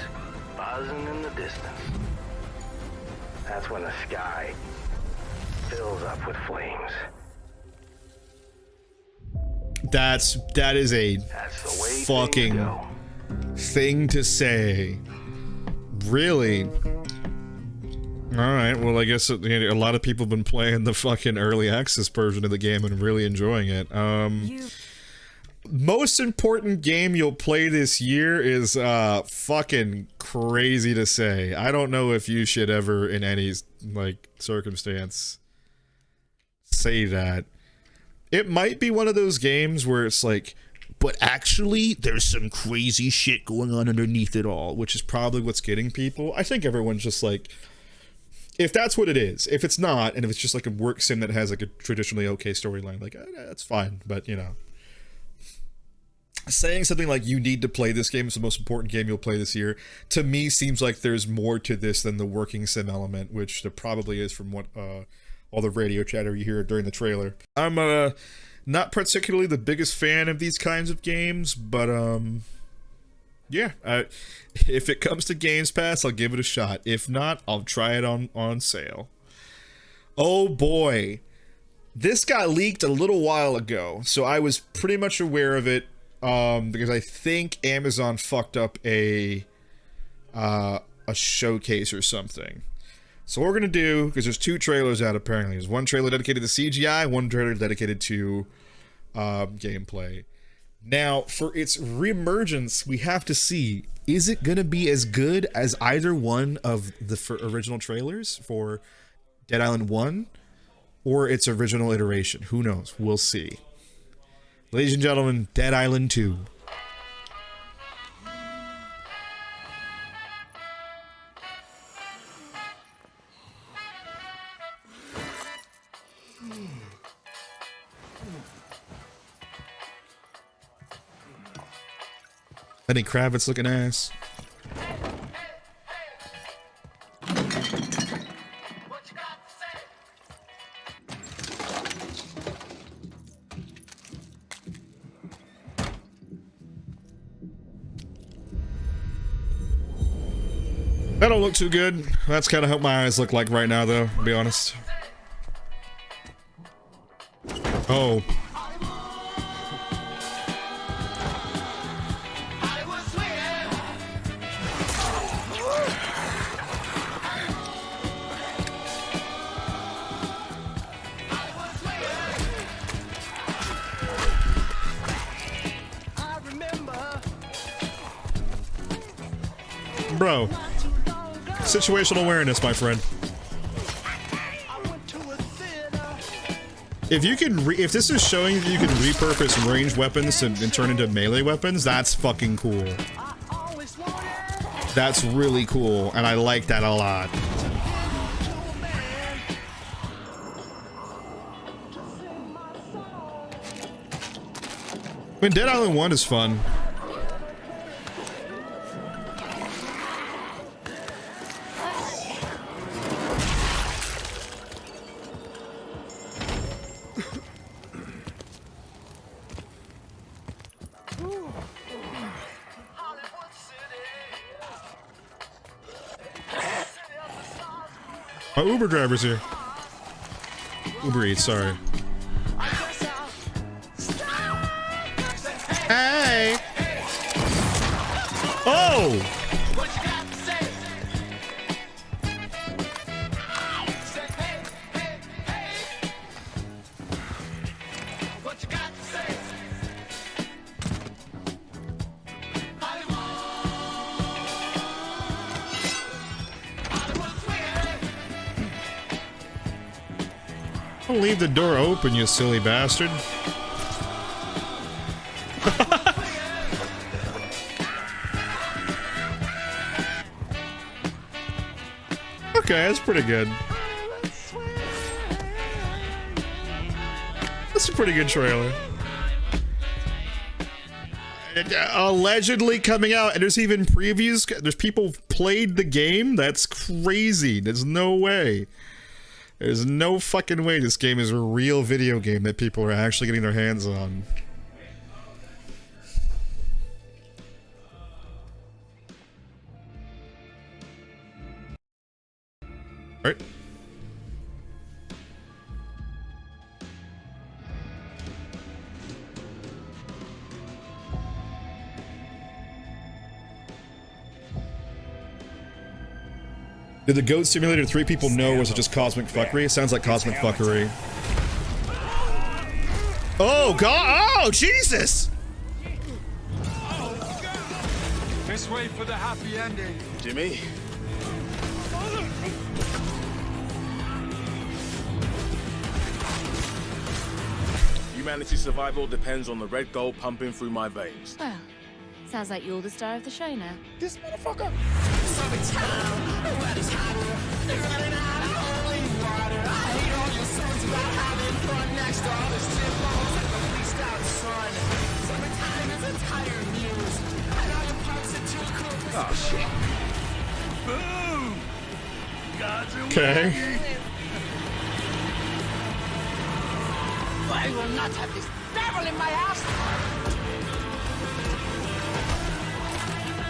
buzzing in the distance. That's when the sky fills up with flames. That is a fucking thing to say. Really? Alright, well, I guess a lot of people have been playing the fucking early access version of the game and really enjoying it. Most important game you'll play this year is fucking crazy to say. I don't know if you should ever in any like circumstance say that. It might be one of those games where it's like, but actually there's some crazy shit going on underneath it all, which is probably what's getting people. I think everyone's just like, if that's what it is. If it's not, and if it's just like a work sim that has like a traditionally okay storyline, like that's fine, but you know. Saying something like you need to play this game, it's the most important game you'll play this year, to me seems like there's more to this than the working sim element, which there probably is from what all the radio chatter you hear during the trailer. I'm not particularly the biggest fan of these kinds of games, but yeah, if it comes to Games Pass, I'll give it a shot. If not, I'll try it on sale. Oh boy, this got leaked a little while ago, so I was pretty much aware of it. Because I think Amazon fucked up a showcase or something. So what we're gonna do, because there's two trailers out apparently. There's one trailer dedicated to CGI, one trailer dedicated to gameplay. Now, for its reemergence, we have to see, is it gonna be as good as either one of the original trailers for Dead Island 1 or its original iteration? Who knows? We'll see. Ladies and gentlemen, Dead Island 2. Lenny Kravitz looking ass. That don't look too good. That's kind of what my eyes look like right now, though, to be honest. Oh. Bro, situational awareness, my friend. If you can, if this is showing that you can repurpose ranged weapons and turn into melee weapons, that's fucking cool. That's really cool, and I like that a lot. I mean, Dead Island 1 is fun. My Uber driver's here. Uber Eats, sorry. Hey! Oh! Don't leave the door open, you silly bastard. Okay, that's pretty good. That's a pretty good trailer. Allegedly coming out, and there's even previews. There's people played the game. That's crazy. There's no way. There's no fucking way this game is a real video game that people are actually getting their hands on. Alright. Did the Goat Simulator 3 people know, or was it just cosmic fuckery? It sounds like cosmic fuckery. Oh god! Oh Jesus! This way for the happy ending. Jimmy? Humanity's survival depends on the red gold pumping through my veins. Well, sounds like you're the star of the show now. This motherfucker! Oh shit. Boom! God's Okay. I will not have this devil in my house!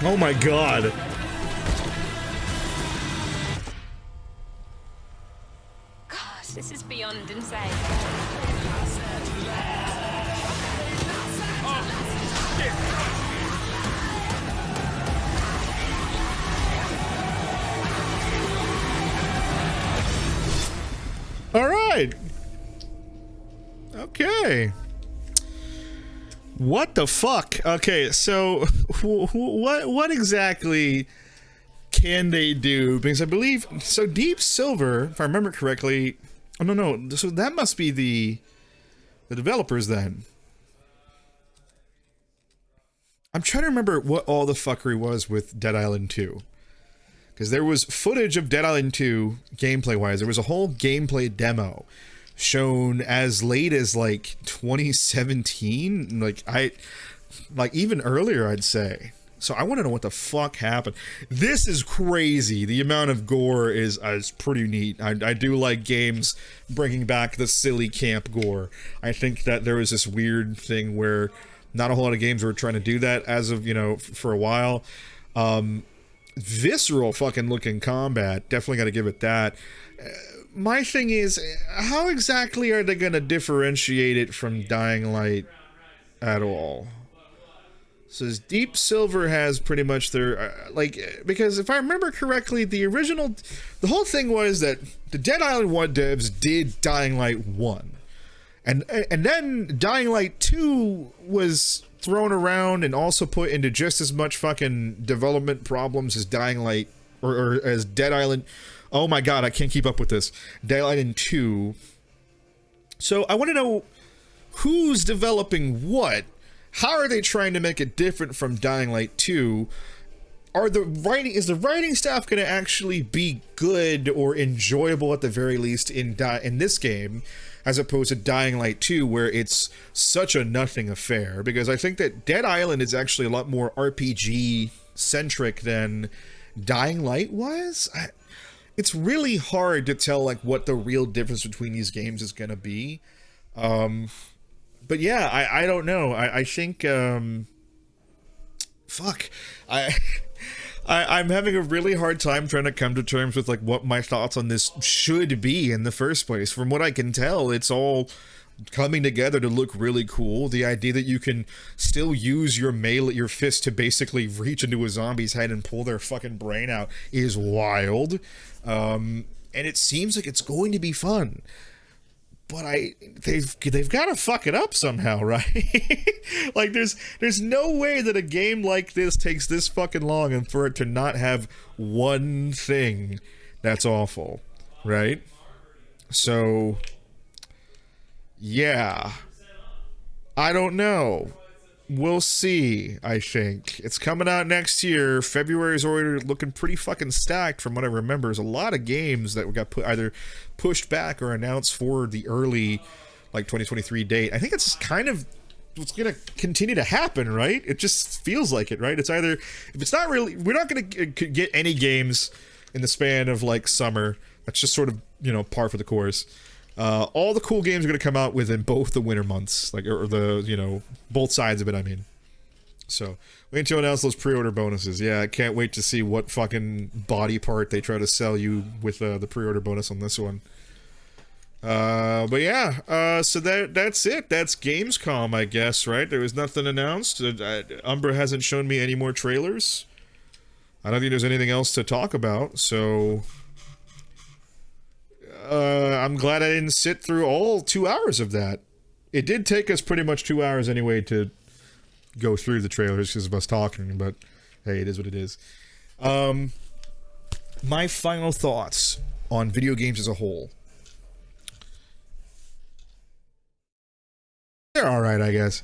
Oh my god. Gosh, this is beyond insane. All right. Okay. What the fuck? Okay, so what exactly can they do? Because I believe so. Deep Silver, if I remember correctly. Oh no. So that must be the developers then. I'm trying to remember what all the fuckery was with Dead Island 2. Because there was footage of Dead Island 2 gameplay-wise. There was a whole gameplay demo shown as late as like 2017, like even earlier, I'd say. So I want to know what the fuck happened. This is crazy. The amount of gore is pretty neat. I do like games bringing back the silly camp gore. I think that there was this weird thing where not a whole lot of games were trying to do that as of, you know, for a while. visceral fucking looking combat. Definitely got to give it that. My thing is, how exactly are they going to differentiate it from Dying Light at all? Says Deep Silver has pretty much their because if I remember correctly, the whole thing was that the Dead Island 1 devs did Dying Light 1, and then Dying Light 2 was thrown around and also put into just as much fucking development problems as Dying Light or as Dead Island. Oh my god, I can't keep up with this. Dead Island 2. So I want to know who's developing what. How are they trying to make it different from Dying Light 2? Is the writing staff going to actually be good or enjoyable at the very least in this game, as opposed to Dying Light 2, where it's such a nothing affair? Because I think that Dead Island is actually a lot more RPG centric than Dying Light was. It's really hard to tell like what the real difference between these games is going to be. But yeah, I don't know. I think, fuck. I'm having a really hard time trying to come to terms with like what my thoughts on this should be in the first place. From what I can tell, it's all coming together to look really cool. The idea that you can still use your fist to basically reach into a zombie's head and pull their fucking brain out is wild. And it seems like it's going to be fun. But they've got to fuck it up somehow, right? Like there's no way that a game like this takes this fucking long and for it to not have one thing that's awful, right? So yeah, I don't know. We'll see. I think it's coming out next year. February is already looking pretty fucking stacked from what I remember. There's a lot of games that got either pushed back or announced for the early, like 2023 date. I think it's kind of what's going to continue to happen, right? It just feels like it, right? It's either, if it's not really, we're not going to get any games in the span of like summer. That's just sort of, par for the course. All the cool games are going to come out within both the winter months, or the, both sides of it, I mean. So, wait until announce those pre-order bonuses. Yeah, I can't wait to see what fucking body part they try to sell you with the pre-order bonus on this one. But yeah, so that's it. That's Gamescom, I guess, right? There was nothing announced. Umbra hasn't shown me any more trailers. I don't think there's anything else to talk about, so I'm glad I didn't sit through all 2 hours of that. It did take us pretty much 2 hours anyway to go through the trailers because of us talking, but hey, it is what it is. My final thoughts on video games as a whole. They're alright, I guess.